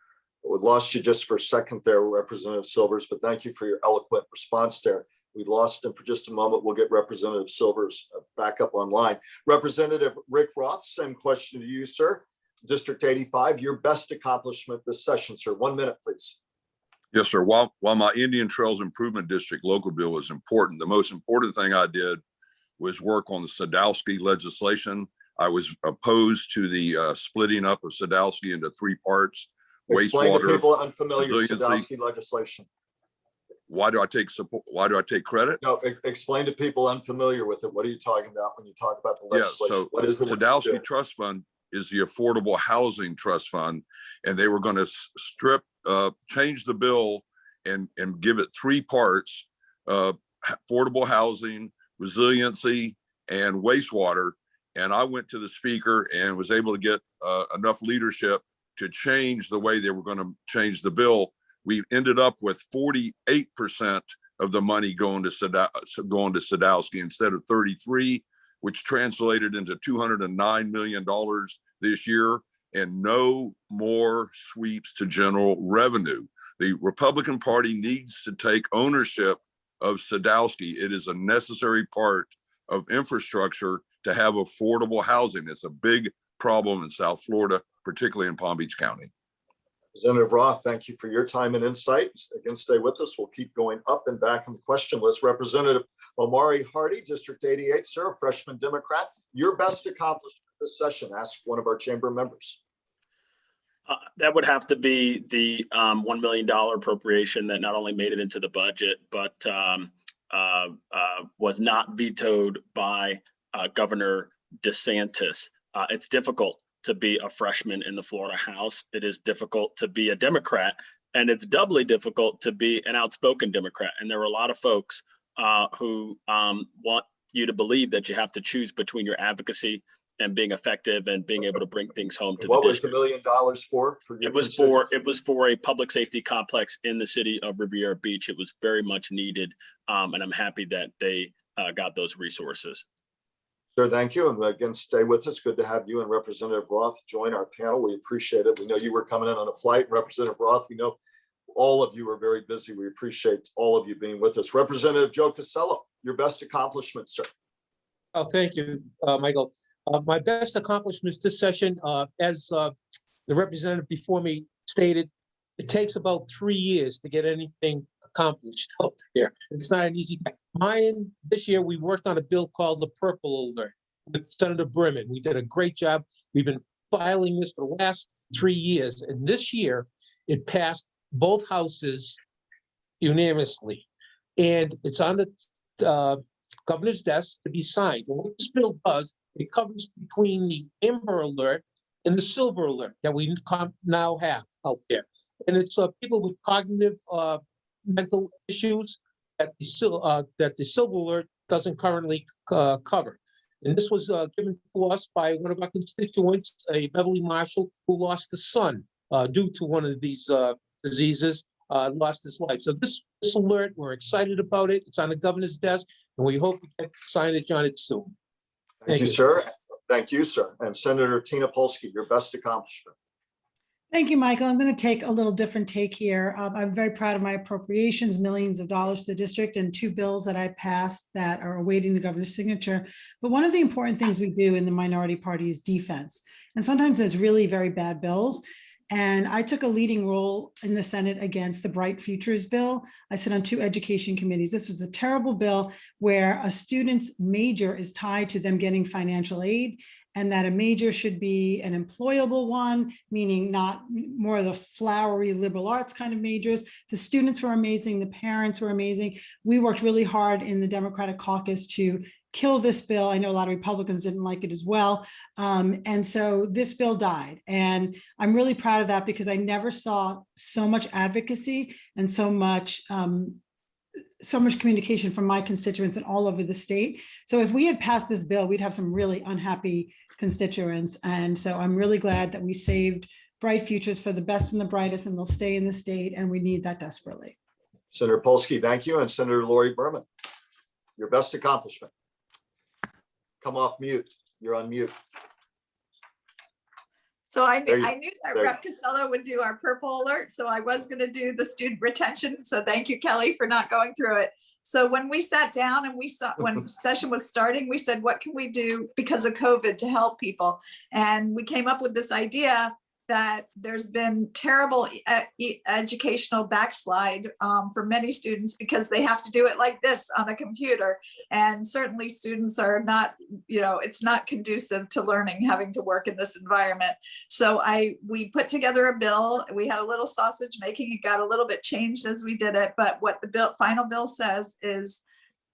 We lost you just for a second there, Representative Silvers, but thank you for your eloquent response there. We lost him for just a moment. We'll get Representative Silvers back up online. Representative Rick Roth, same question to you, sir. District 85, your best accomplishment this session, sir. 1 minute, please. Yes, sir. While my Indian Trails Improvement District local bill was important, the most important thing I did was work on the Sadowski legislation. I was opposed to the splitting up of Sadowski into 3 parts. Explain to Wastewater, people unfamiliar with resiliency. Sadowski legislation. Why do I take support? Why do I take credit? No, explain to people unfamiliar with it. What are you talking about when you talk about the Yeah, legislation? so What is the Sadowski Trust Fund is the Affordable Housing Trust Fund, and they were going to change the bill and give it 3 parts: affordable housing, resiliency, and wastewater. And I went to the speaker and was able to get enough leadership to change the way they were going to change the bill. We ended up with 48% of the money going to Sadowski instead of 33, which translated into $209 million this year, and no more sweeps to general revenue. The Republican Party needs to take ownership of Sadowski. It is a necessary part of infrastructure to have affordable housing. It's a big problem in South Florida, particularly in Palm Beach County. Representative Roth, thank you for your time and insight. Again, stay with us. We'll keep going up and back on the question list. Representative Omari Hardy, District 88, sir, freshman Democrat. Your best accomplishment this session, ask one of our chamber members. That would have to be the $1 million appropriation that not only made it into the budget, but was not vetoed by Governor DeSantis. It's difficult to be a freshman in the Florida House. It is difficult to be a Democrat, and it's doubly difficult to be an outspoken Democrat. And there are a lot of folks who want you to believe that you have to choose between your advocacy and being effective and being able to bring things home to the district. What was the $1 million for? It was for a public safety complex in the city of Riviera Beach. It was very much needed, and I'm happy that they got those resources. Sir, thank you. And again, stay with us. Good to have you and Representative Roth join our panel. We appreciate it. We know you were coming in on a flight. Representative Roth, we know all of you are very busy. We appreciate all of you being with us. Representative Joe Cosello, your best accomplishment, sir. Oh, thank you, Michael. My best accomplishments this session, as the representative before me stated, it takes about 3 years to get anything accomplished out there. It's not an easy thing. Mine, this year, we worked on a bill called the Purple Alert with Senator Berman. We did a great job. We've been filing this for the last 3 years. And this year, it passed both houses unanimously. And it's on the governor's desk to be signed. And what this bill does, it covers between the Amber Alert and the Silver Alert that we now have out there. And it's people with cognitive mental issues that the Silver Alert doesn't currently cover. And this was given to us by one of our constituents, a Beverly Marshall, who lost a son due to one of these diseases, lost his life. So this alert, we're excited about it. It's on the governor's desk, and we hope we get signage on it soon. Thank you, sir. Thank you, sir. And Senator Tina Polsky, your best accomplishment. Thank you, Michael. I'm going to take a little different take here. I'm very proud of my appropriations, millions of dollars to the district, and 2 bills that I passed that are awaiting the governor's signature. But one of the important things we do in the minority party is defense. And sometimes there's really very bad bills. And I took a leading role in the Senate against the Bright Futures bill. I sit on 2 education committees. This was a terrible bill where a student's major is tied to them getting financial aid, and that a major should be an employable one, meaning not more of the flowery liberal arts kind of majors. The students were amazing. The parents were amazing. We worked really hard in the Democratic caucus to kill this bill. I know a lot of Republicans didn't like it as well. And so this bill died. And I'm really proud of that because I never saw so much advocacy and so much communication from my constituents and all over the state. So if we had passed this bill, we'd have some really unhappy constituents. And so I'm really glad that we saved Bright Futures for the best and the brightest, and they'll stay in the state, and we need that desperately. Senator Polsky, thank you. And Senator Lori Berman, your best accomplishment. Come off mute. You're on mute. So I There knew, you- I knew that there you- Rep. Casella would do our purple alert, so I was going to do the student retention. So thank you, Kelly, for not going through it. So when we sat down and we saw when session was starting, we said, what can we do because of COVID to help people? And we came up with this idea that there's been terrible educational backslide for many students because they have to do it like this on a computer. And certainly students are not, it's not conducive to learning, having to work in this environment. So we put together a bill. We had a little sausage making. It got a little bit changed as we did it. But what the final bill says is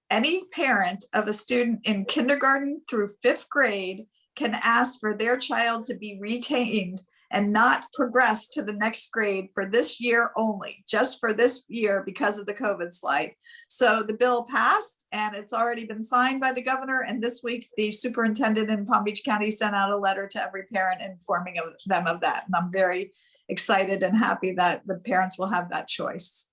any parent of a student in kindergarten through 5th grade can ask for their child to be retained and not progress to the next grade for this year only, just for this year because of the COVID slide. So the bill passed and it's already been signed by the governor. And this week, the superintendent in Palm Beach County sent out a letter to every parent informing them of that. And I'm very excited and happy that the parents will have that choice.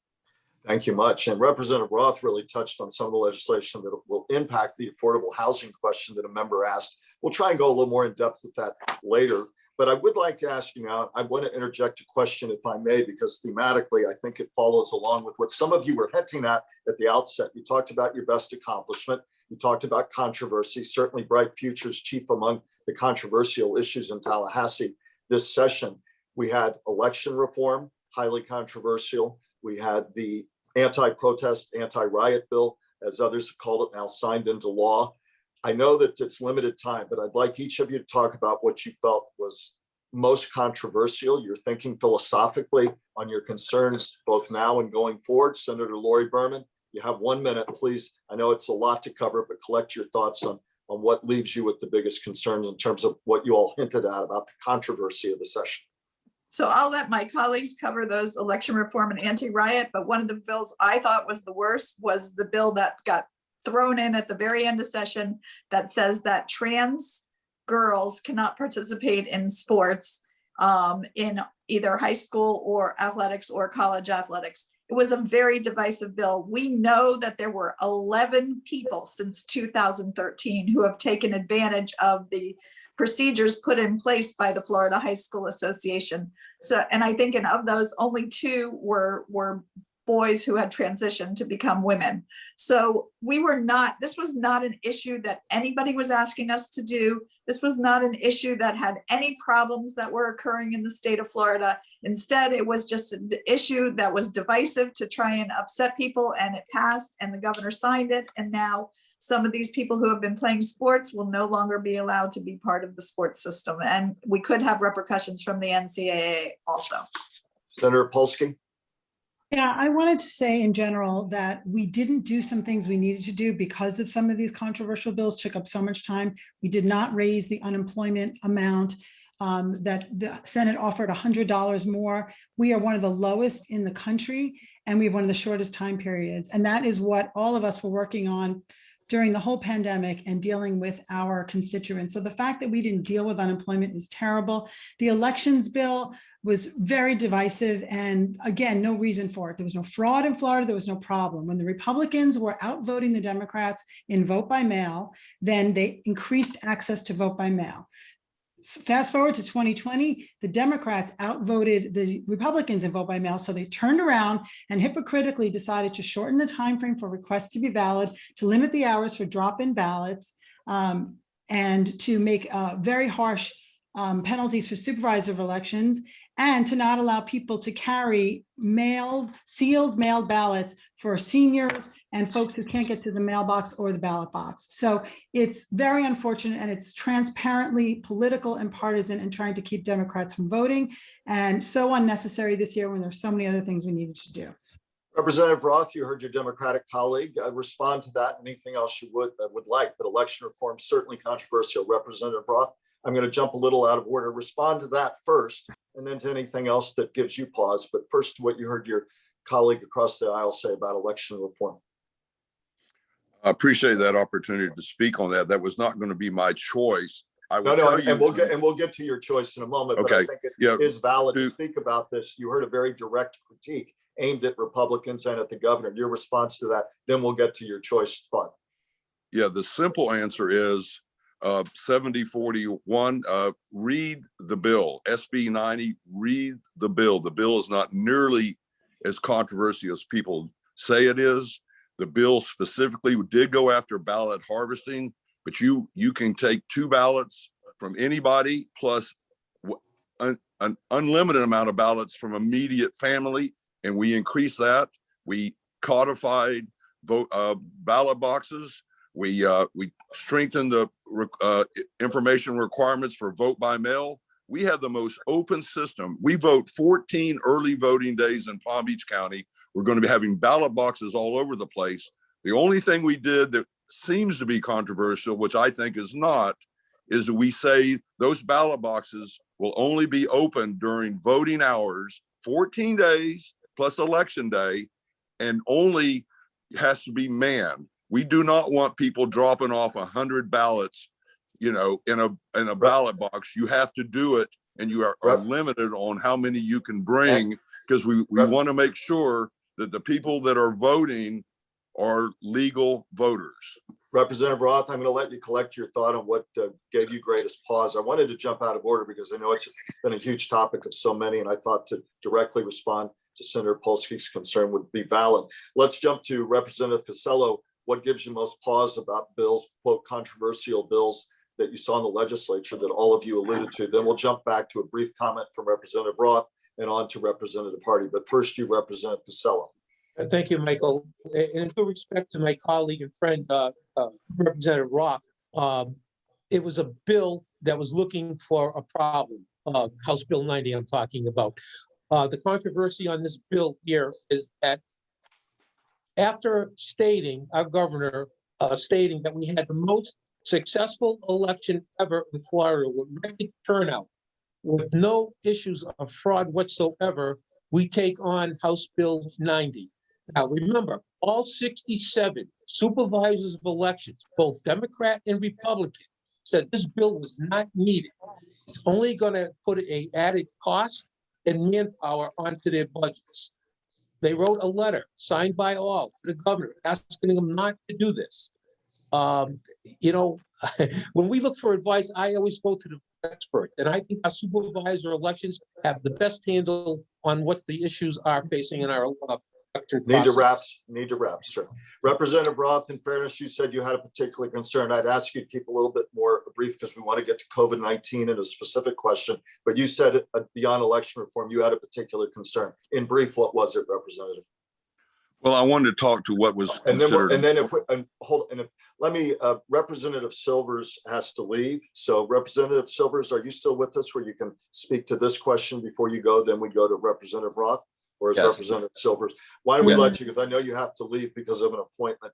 Thank you much. And Representative Roth really touched on some of the legislation that will impact the affordable housing question that a member asked. We'll try and go a little more in depth with that later. But I would like to ask you now, I want to interject a question if I may, because thematically, I think it follows along with what some of you were hinting at the outset. You talked about your best accomplishment. You talked about controversy, certainly Bright Futures chief among the controversial issues in Tallahassee this session. We had election reform, highly controversial. We had the anti-protest, anti-riot bill, as others have called it, now signed into law. I know that it's limited time, but I'd like each of you to talk about what you felt was most controversial. You're thinking philosophically on your concerns, both now and going forward. Senator Lori Berman, you have 1 minute, please. I know it's a lot to cover, but collect your thoughts on what leaves you with the biggest concerns in terms of what you all hinted at about the controversy of the session. So I'll let my colleagues cover those election reform and anti-riot, but one of the bills I thought was the worst was the bill that got thrown in at the very end of session that says that trans girls cannot participate in sports in either high school or athletics or college athletics. It was a very divisive bill. We know that there were 11 people since 2013 who have taken advantage of the procedures put in place by the Florida High School Association. So, and I think of those, only 2 were boys who had transitioned to become women. So this was not an issue that anybody was asking us to do. This was not an issue that had any problems that were occurring in the state of Florida. Instead, it was just an issue that was divisive to try and upset people, and it passed and the governor signed it. And now some of these people who have been playing sports will no longer be allowed to be part of the sports system. And we could have repercussions from the NCAA also. Senator Polsky. Yeah, I wanted to say in general that we didn't do some things we needed to do because of some of these controversial bills took up so much time. We did not raise the unemployment amount that the Senate offered $100 more. We are one of the lowest in the country, and we have one of the shortest time periods. And that is what all of us were working on during the whole pandemic and dealing with our constituents. So the fact that we didn't deal with unemployment is terrible. The elections bill was very divisive, and again, no reason for it. There was no fraud in Florida, there was no problem. When the Republicans were outvoting the Democrats in vote by mail, then they increased access to vote by mail. Fast forward to 2020, the Democrats outvoted the Republicans in vote by mail. So they turned around and hypocritically decided to shorten the timeframe for requests to be valid, to limit the hours for drop-in ballots, and to make very harsh penalties for supervisor elections, and to not allow people to carry sealed mailed ballots for seniors and folks who can't get to the mailbox or the ballot box. So it's very unfortunate, and it's transparently political and partisan and trying to keep Democrats from voting, and so unnecessary this year when there's so many other things we needed to do. Representative Roth, you heard your Democratic colleague respond to that. Anything else you would like, but election reform certainly controversial. Representative Roth, I'm going to jump a little out of order. Respond to that first, and then to anything else that gives you pause. But first, to what you heard your colleague across the aisle say about election reform. I appreciate that opportunity to speak on that. That was not going to be my choice. I will No, tell you, and we'll get to your choice in a moment. But I Okay, think it yeah. is valid to speak about this. You heard a very direct critique aimed at Republicans and at the governor. Your response to that, then we'll get to your choice thought. Yeah, the simple answer is 7041. Read the bill. SB 90. Read the bill. The bill is not nearly as controversial as people say it is. The bill specifically did go after ballot harvesting, but you can take 2 ballots from anybody plus an unlimited amount of ballots from immediate family, and we increased that. We codified ballot boxes. We strengthened the information requirements for vote by mail. We have the most open system. We vote 14 early voting days in Palm Beach County. We're going to be having ballot boxes all over the place. The only thing we did that seems to be controversial, which I think is not, is that we say those ballot boxes will only be open during voting hours, 14 days plus election day, and only has to be manned. We do not want people dropping off 100 ballots, in a ballot box. You have to do it, and you are limited on how many you can bring, because we want to make sure that the people that are voting are legal voters. Representative Roth, I'm going to let you collect your thought on what gave you greatest pause. I wanted to jump out of order because I know it's been a huge topic of so many, and I thought to directly respond to Senator Polsky's concern would be valid. Let's jump to Representative Costello. What gives you most pause about bills, quote, controversial bills that you saw in the legislature that all of you alluded to? Then we'll jump back to a brief comment from Representative Roth and on to Representative Hardy. But first, you, Representative Costello. Thank you, Michael. And in due respect to my colleague and friend, Representative Roth, it was a bill that was looking for a problem. House Bill 90 I'm talking about. The controversy on this bill here is that after our governor stating that we had the most successful election ever in Florida with record turnout, with no issues of fraud whatsoever, we take on House Bill 90. Now, remember, all 67 supervisors of elections, both Democrat and Republican, said this bill was not needed. It's only going to put an added cost and manpower onto their budgets. They wrote a letter signed by all to the governor asking him not to do this. When we look for advice, I always go to the expert, and I think our supervisor elections have the best handle on what the issues are facing in our election process. Need to wrap, sir. Representative Roth, in fairness, you said you had a particular concern. I'd ask you to keep a little bit more brief because we want to get to COVID-19 and a specific question, but you said beyond election reform, you had a particular concern. In brief, what was it, Representative? Well, I wanted to talk to what was considered. Representative Silvers has to leave. So Representative Silvers, are you still with us where you can speak to this question before you go? Then we go to Representative Roth. Or is Representative Silvers? Why don't we let you, because I know you have to leave because of an appointment.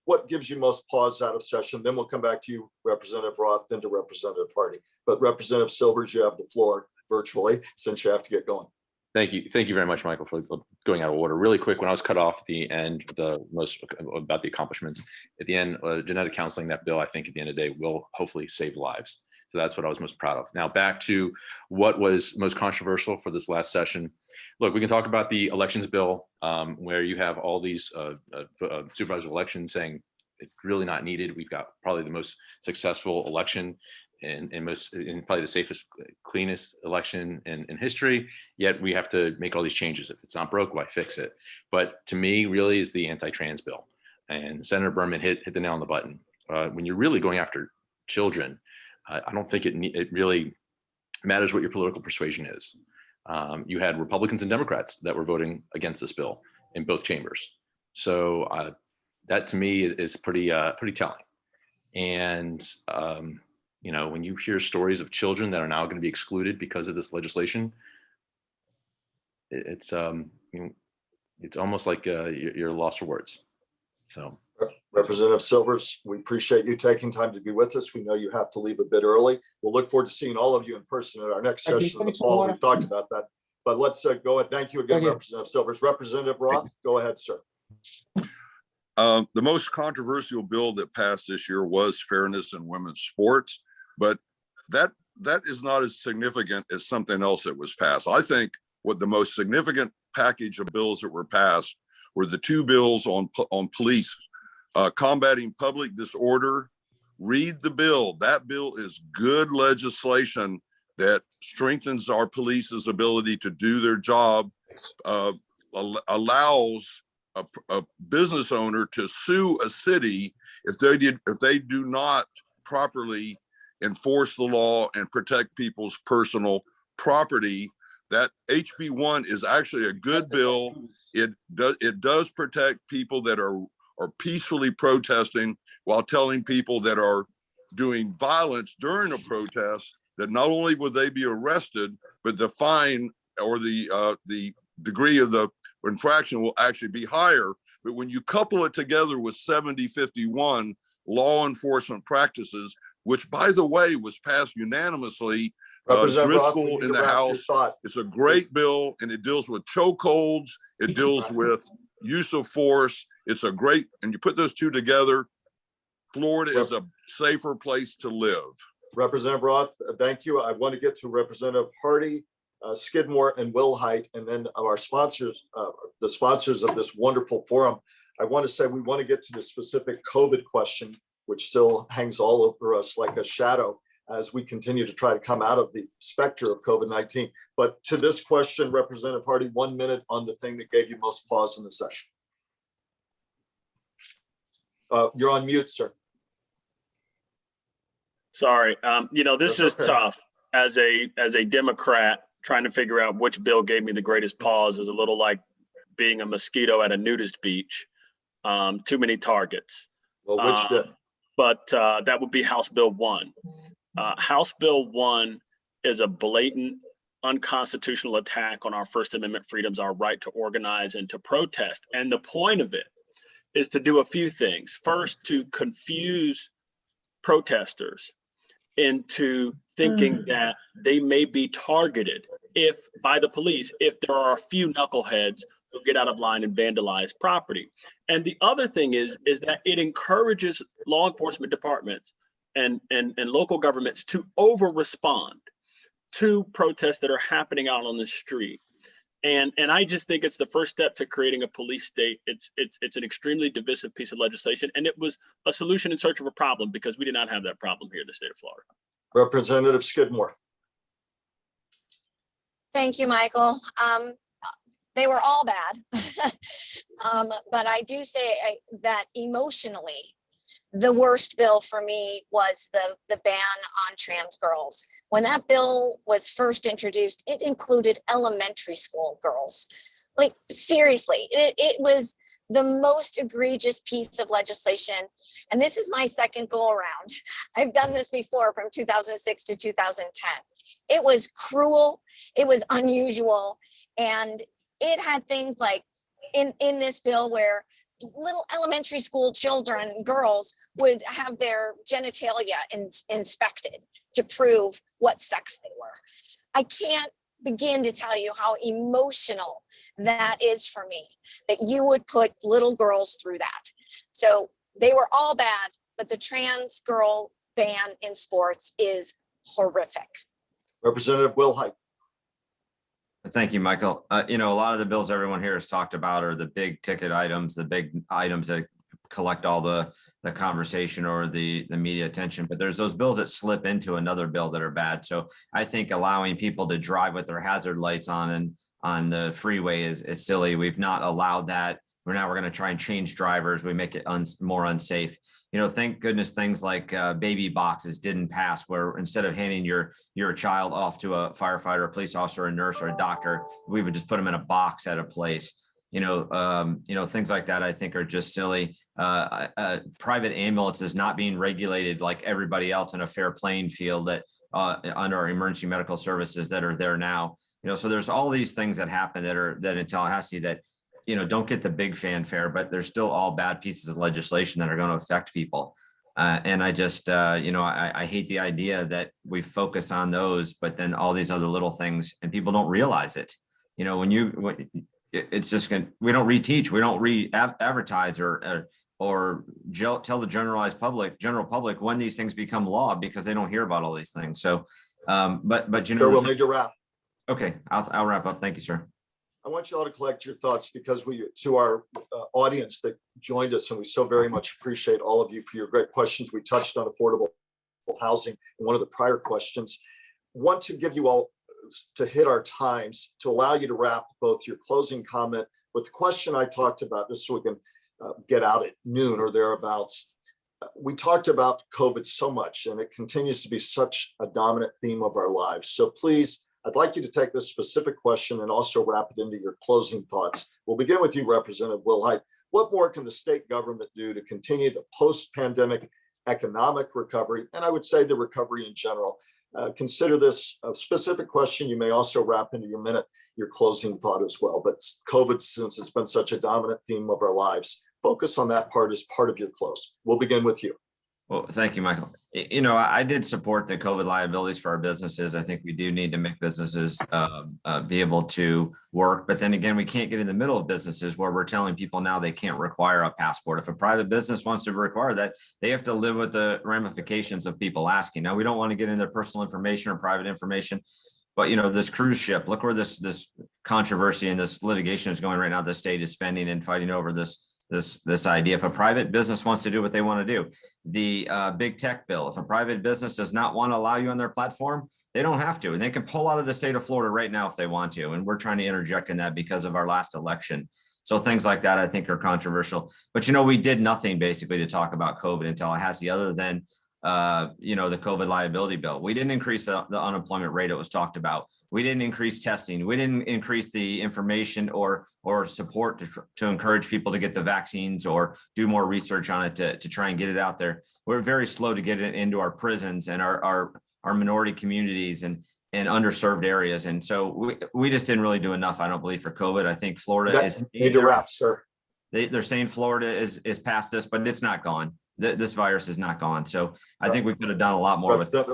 What gives you most pause out of session? Then we'll come back to you, Representative Roth, then to Representative Hardy. But Representative Silvers, you have the floor virtually since you have to get going. Thank you. Thank you very much, Michael, for going out of order. Really quick, when I was cut off at the end, the most about the accomplishments at the end, genetic counseling, that bill, I think at the end of the day will hopefully save lives. So that's what I was most proud of. Now back to what was most controversial for this last session. Look, we can talk about the elections bill where you have all these supervisor elections saying it's really not needed. We've got probably the most successful election and most, and probably the safest, cleanest election in history. Yet we have to make all these changes. If it's not broke, why fix it? But to me, really is the anti-trans bill. And Senator Berman hit the nail on the button. When you're really going after children, I don't think it really matters what your political persuasion is. You had Republicans and Democrats that were voting against this bill in both chambers. So that to me is pretty telling. And you know, when you hear stories of children that are now going to be excluded because of this legislation, it's you know, it's almost like you're lost for words. So. Representative Silvers, we appreciate you taking time to be with us. We know you have to leave a bit early. We'll look forward to seeing all of you in person at our next Thank you. session in the Thanks, fall. Laura. We've talked about that, but let's go ahead. Thank you again, Thank you. Representative Silvers. Representative Roth, go ahead, sir. The most controversial bill that passed this year was fairness in women's sports, but that is not as significant as something else that was passed. I think what the most significant package of bills that were passed were the two bills on police, combating public disorder. Read the bill. That bill is good legislation that strengthens our police's ability to do their job, allows a business owner to sue a city if they do not properly enforce the law and protect people's personal property. That HB 1 is actually a good bill. It does protect people that are peacefully protesting, while telling people that are doing violence during a protest that not only will they be arrested, but the fine or the degree of the infraction will actually be higher. But when you couple it together with 7051 law enforcement practices, which by the way was passed unanimously, Representative Roth, we Driscoll need in to the wrap your House, thought. it's a great bill, and it deals with chokeholds. It deals with use of force. It's a great, and you put those two together, Florida is a safer place to live. Representative Roth, thank you. I want to get to Representative Hardy, Skidmore, and Wilhite, and then our sponsors, the sponsors of this wonderful forum. I want to say we want to get to the specific COVID question, which still hangs all over us like a shadow as we continue to try to come out of the specter of COVID-19. But to this question, Representative Hardy, 1 minute on the thing that gave you most pause in the session. You're on mute, sir. Sorry, you know, this That's is okay. tough. As a Democrat, trying to figure out which bill gave me the greatest pause is a little like being a mosquito at a nudist beach. Too many targets. Well, which did? But that would be House Bill 1. House Bill 1 is a blatant unconstitutional attack on our First Amendment freedoms, our right to organize and to protest. And the point of it is to do a few things. First, to confuse protesters into thinking that they may be targeted by the police if there are a few knuckleheads who get out of line and vandalize property. And the other thing is that it encourages law enforcement departments and local governments to over-respond to protests that are happening out on the street. And I just think it's the first step to creating a police state. It's an extremely divisive piece of legislation, and it was a solution in search of a problem because we did not have that problem here in the state of Florida. Representative Skidmore. Thank you, Michael. They were all bad. But I do say that emotionally, the worst bill for me was the ban on trans girls. When that bill was first introduced, it included elementary school girls. Like, seriously, it was the most egregious piece of legislation. And this is my second go around. I've done this before from 2006 to 2010. It was cruel, it was unusual, and it had things like in this bill where little elementary school children, girls, would have their genitalia inspected to prove what sex they were. I can't begin to tell you how emotional that is for me, that you would put little girls through that. So they were all bad, but the trans girl ban in sports is horrific. Representative Wilhite. Thank you, Michael. You know, a lot of the bills everyone here has talked about are the big ticket items, the big items that collect all the conversation or the media attention, but there's those bills that slip into another bill that are bad. So I think allowing people to drive with their hazard lights on and on the freeway is silly. We've not allowed that. We're going to try and change drivers. We make it more unsafe. Thank goodness things like baby boxes didn't pass, where instead of handing your child off to a firefighter, a police officer, a nurse, or a doctor, we would just put them in a box at a place. Things like that I think are just silly. Private ambulances not being regulated like everybody else in a fair playing field that under our emergency medical services that are there now. So there's all these things that happen that in Tallahassee that don't get the big fanfare, but they're still all bad pieces of legislation that are going to affect people. And I just, I hate the idea that we focus on those, but then all these other little things and people don't realize it. It's just we don't reteach, we don't advertise or tell the general public when these things become law, because they don't hear about all these things. So, but Sure, we'll need to wrap. Okay, I'll wrap up. Thank you, sir. I want you all to collect your thoughts, because to our audience that joined us, and we so very much appreciate all of you for your great questions. We touched on affordable housing in one of the prior questions. Want to give you all to hit our times to allow you to wrap both your closing comment with the question I talked about, just so we can get out at noon or thereabouts. We talked about COVID so much, and it continues to be such a dominant theme of our lives. So please, I'd like you to take this specific question and also wrap it into your closing thoughts. We'll begin with you, Representative Wilhite. What more can the state government do to continue the post-pandemic economic recovery, and I would say the recovery in general? Consider this a specific question. You may also wrap into your closing thought as well. But COVID, since it's been such a dominant theme of our lives, focus on that part as part of your close. We'll begin with you. Well, thank you, Michael. I did support the COVID liabilities for our businesses. I think we do need to make businesses be able to work. But then again, we can't get in the middle of businesses where we're telling people now they can't require a passport. If a private business wants to require that, they have to live with the ramifications of people asking. Now, we don't want to get into their personal information or private information. But this cruise ship, look where this controversy and this litigation is going right now. The state is spending and fighting over this idea. If a private business wants to do what they want to do, the big tech bill, if a private business does not want to allow you on their platform, they don't have to. And they can pull out of the state of Florida right now if they want to. And we're trying to interject in that because of our last election. So things like that, I think, are controversial. But, we did nothing basically to talk about COVID in Tallahassee other than the COVID liability bill. We didn't increase the unemployment rate. It was talked about. We didn't increase testing. We didn't increase the information or support to encourage people to get the vaccines or do more research on it to try and get it out there. We're very slow to get it into our prisons and our minority communities and underserved areas. And so we just didn't really do enough, I don't believe, for COVID. I think Florida is need to wrap, sir. They're saying Florida is past this, but it's not gone. This virus is not gone. So I think we could have done a lot more with it.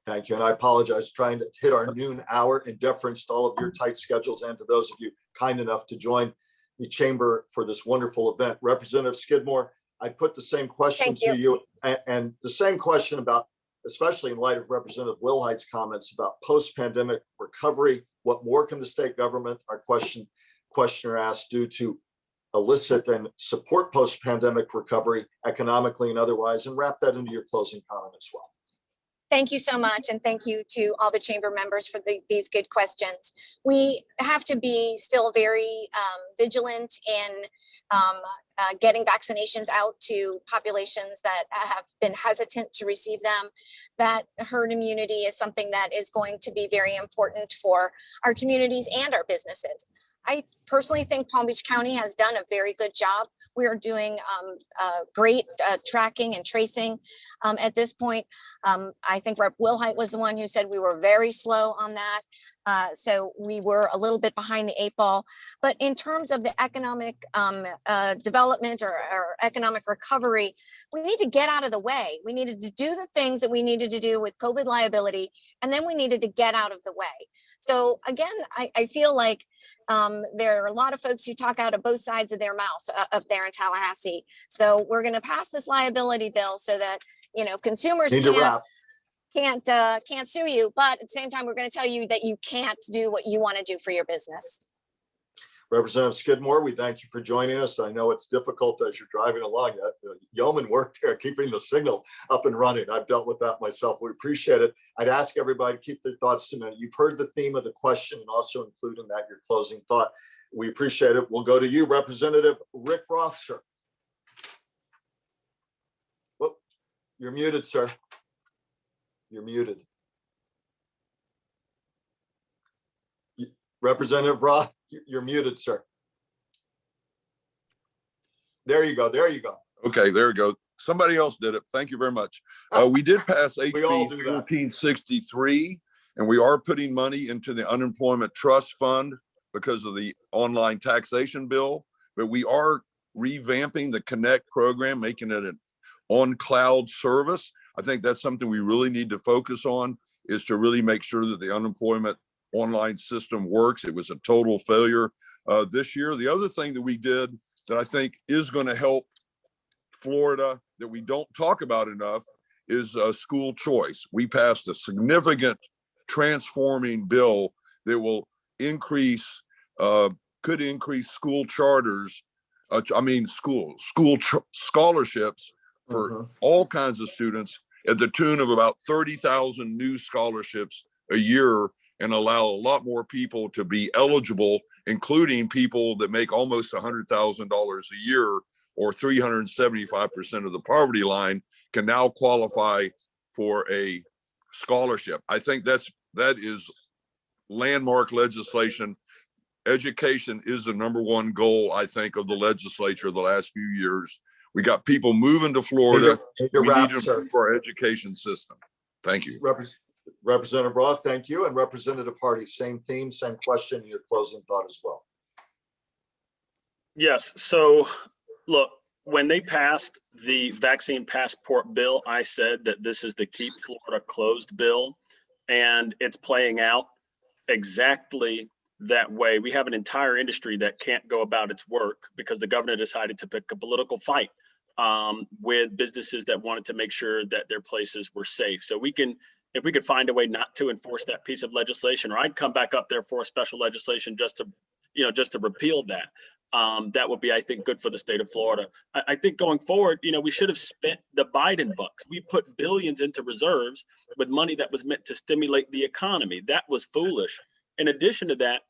Thank you. And I apologize, trying to hit our noon hour in deference to all of your tight schedules and to those of you kind enough to join the chamber for this wonderful event. Representative Skidmore, I put the same question to you and the same question about, especially in light of Representative Wilhite's comments about post-pandemic recovery. What more can the state government, our questioner asked, do to elicit and support post-pandemic recovery economically and otherwise, and wrap that into your closing comment as well. Thank you so much. And thank you to all the chamber members for these good questions. We have to be still very vigilant in getting vaccinations out to populations that have been hesitant to receive them. That herd immunity is something that is going to be very important for our communities and our businesses. I personally think Palm Beach County has done a very good job. We are doing great tracking and tracing at this point. I think Rep. Wilhite was the one who said we were very slow on that. So we were a little bit behind the 8 ball. But in terms of the economic development or economic recovery, we need to get out of the way. We needed to do the things that we needed to do with COVID liability, and then we needed to get out of the way. So again, I feel like there are a lot of folks who talk out of both sides of their mouth up there in Tallahassee. So we're going to pass this liability bill so that, consumers can't sue you, but at the same time, we're going to tell you that you can't do what you want to do for your business. Representative Skidmore, we thank you for joining us. I know it's difficult as you're driving along. Yeoman work there, keeping the signal up and running. I've dealt with that myself. We appreciate it. I'd ask everybody to keep their thoughts to a minute. You've heard the theme of the question and also include in that your closing thought. We appreciate it. We'll go to you, Representative Rick Roth, sir. Whoop, you're muted, sir. You're muted. Representative Roth, you're muted, sir. There you go. There you go. Okay, there we go. Somebody else did it. Thank you very much. We did pass We all HB do that. 1463, and we are putting money into the unemployment trust fund because of the online taxation bill, but we are revamping the Connect program, making it an on-cloud service. I think that's something we really need to focus on, is to really make sure that the unemployment online system works. It was a total failure this year. The other thing that we did that I think is going to help Florida that we don't talk about enough is school choice. We passed a significant transforming bill that will increase, could increase school charters, scholarships for all kinds of students at the tune of about 30,000 new scholarships a year, and allow a lot more people to be eligible, including people that make almost $100,000 a year, or 375% of the poverty line can now qualify for a scholarship. I think that is landmark legislation. Education is the #1 goal, I think, of the legislature the last few years. We got people moving to Florida. We need to improve our education system. Thank you. Representative Roth, thank you. And Representative Hardy, same theme, same question, and your closing thought as well. Yes, so look, when they passed the vaccine passport bill, I said that this is the Keep Florida Closed bill, and it's playing out exactly that way. We have an entire industry that can't go about its work because the governor decided to pick a political fight with businesses that wanted to make sure that their places were safe. So if we could find a way not to enforce that piece of legislation, or I'd come back up there for a special legislation just to repeal that. That would be, I think, good for the state of Florida. I think going forward, we should have spent the Biden bucks. We put billions into reserves with money that was meant to stimulate the economy. That was foolish. In addition to that,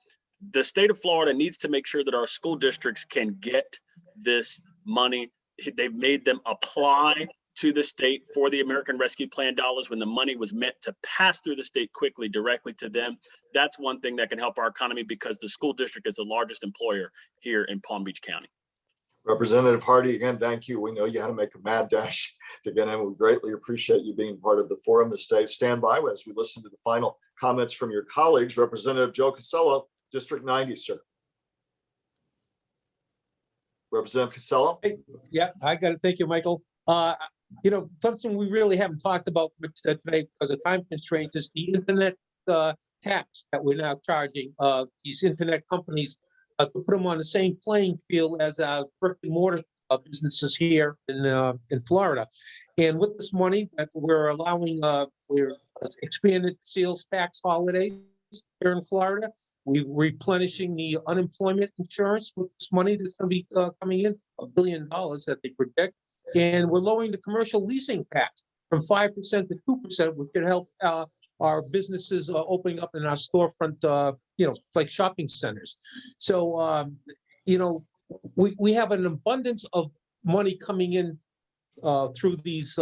the state of Florida needs to make sure that our school districts can get this money. They've made them apply to the state for the American Rescue Plan dollars when the money was meant to pass through the state quickly directly to them. That's one thing that can help our economy, because the school district is the largest employer here in Palm Beach County. Representative Hardy, again, thank you. We know you had to make a mad dash to get in. We greatly appreciate you being part of the forum this day. Stand by as we listen to the final comments from your colleagues. Representative Joe Casello, District 90, sir. Representative Casello. Yeah, I got it. Thank you, Michael. Something we really haven't talked about today because of time constraints is the internet tax that we're now charging these internet companies to put them on the same playing field as brick and mortar businesses here in Florida. And with this money that we're allowing, we're expanded sales tax holidays here in Florida. We're replenishing the unemployment insurance with this money that's going to be coming in, $1 billion that they predict. And we're lowering the commercial leasing tax from 5% to 2%, which could help our businesses opening up in our storefront, like shopping centers. So, we have an abundance of money coming in through these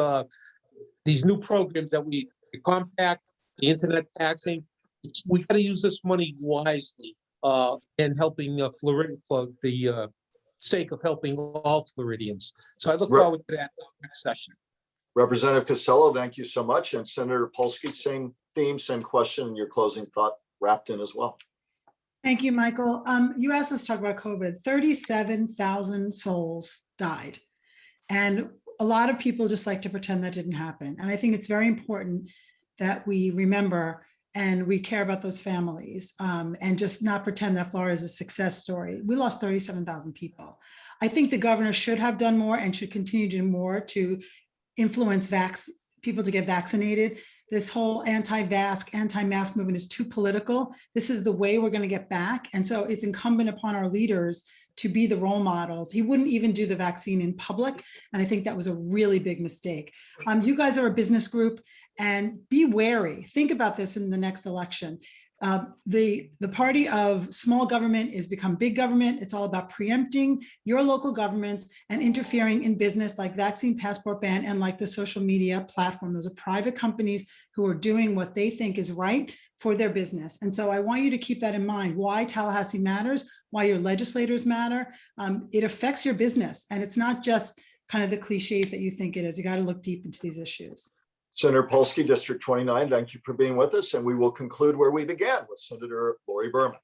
new programs that the compact, the internet taxing. We got to use this money wisely and helping Florida for the sake of helping all Floridians. So I look forward to that next session. Representative Casello, thank you so much. And Senator Polsky, same theme, same question, and your closing thought wrapped in as well. Thank you, Michael. You asked us to talk about COVID. 37,000 souls died. And a lot of people just like to pretend that didn't happen. And I think it's very important that we remember and we care about those families and just not pretend that Florida is a success story. We lost 37,000 people. I think the governor should have done more and should continue to do more to influence people to get vaccinated. this whole anti-mask movement is too political. This is the way we're going to get back. And so it's incumbent upon our leaders to be the role models. He wouldn't even do the vaccine in public. And I think that was a really big mistake. You guys are a business group, and be wary. Think about this in the next election. The party of small government is become big government. It's all about preempting your local governments and interfering in business like vaccine passport ban and like the social media platform. Those are private companies who are doing what they think is right for their business. And so I want you to keep that in mind, why Tallahassee matters, why your legislators matter. It affects your business, and it's not just kind of the cliches that you think it is. You got to look deep into these issues. Senator Polsky, District 29, thank you for being with us. And we will conclude where we began with Senator Lori Berman.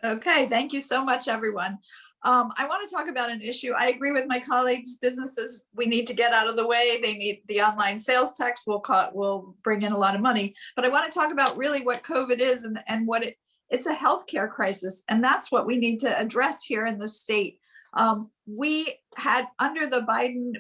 Okay, thank you so much, everyone. I want to talk about an issue. I agree with my colleagues. Businesses, we need to get out of the way. They need the online sales tax will bring in a lot of money. But I want to talk about really what COVID is and what it's a healthcare crisis. And that's what we need to address here in the state. We had, under the Biden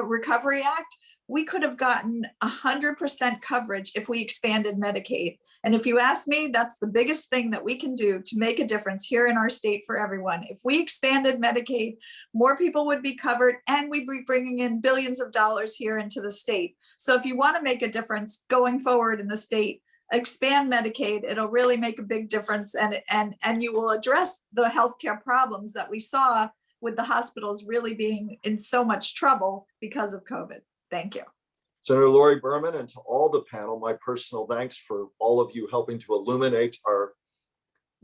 Recovery Act, we could have gotten 100% coverage if we expanded Medicaid. And if you ask me, that's the biggest thing that we can do to make a difference here in our state for everyone. If we expanded Medicaid, more people would be covered, and we'd be bringing in billions of dollars here into the state. So if you want to make a difference going forward in the state, expand Medicaid. It'll really make a big difference, and you will address the healthcare problems that we saw with the hospitals really being in so much trouble because of COVID. Thank you. Senator Lori Berman, and to all the panel, my personal thanks for all of you helping to illuminate our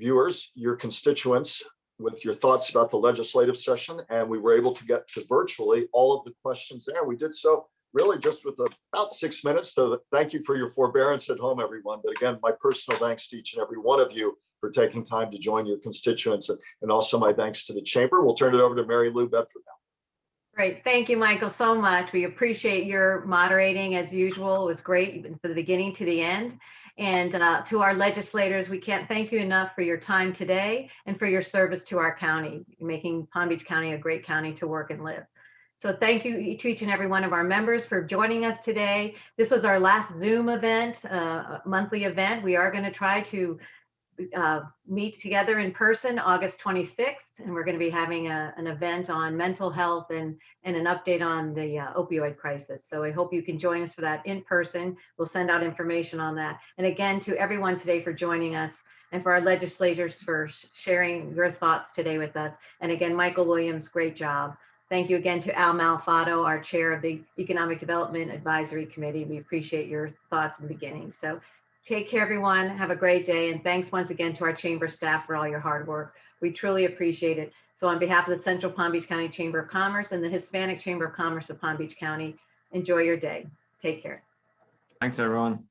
viewers, your constituents, with your thoughts about the legislative session. And we were able to get to virtually all of the questions there. We did so really just with about 6 minutes. So thank you for your forbearance at home, everyone. But again, my personal thanks to each and every one of you for taking time to join your constituents. And also my thanks to the chamber. We'll turn it over to Mary Lou Bedford now. Great. Thank you, Michael, so much. We appreciate your moderating as usual. It was great even from the beginning to the end. And to our legislators, we can't thank you enough for your time today and for your service to our county, making Palm Beach County a great county to work and live. So thank you to each and every one of our members for joining us today. This was our last Zoom event, monthly event. We are going to try to meet together in person August 26th, and we're going to be having an event on mental health and an update on the opioid crisis. So I hope you can join us for that in person. We'll send out information on that. And again, to everyone today for joining us, and for our legislators for sharing your thoughts today with us. And again, Michael Williams, great job. Thank you again to Al Malfado, our chair of the Economic Development Advisory Committee. We appreciate your thoughts in the beginning. So take care, everyone. Have a great day. And thanks once again to our chamber staff for all your hard work. We truly appreciate it. So on behalf of the Central Palm Beach County Chamber of Commerce and the Hispanic Chamber of Commerce of Palm Beach County, enjoy your day. Take care. Thanks, everyone.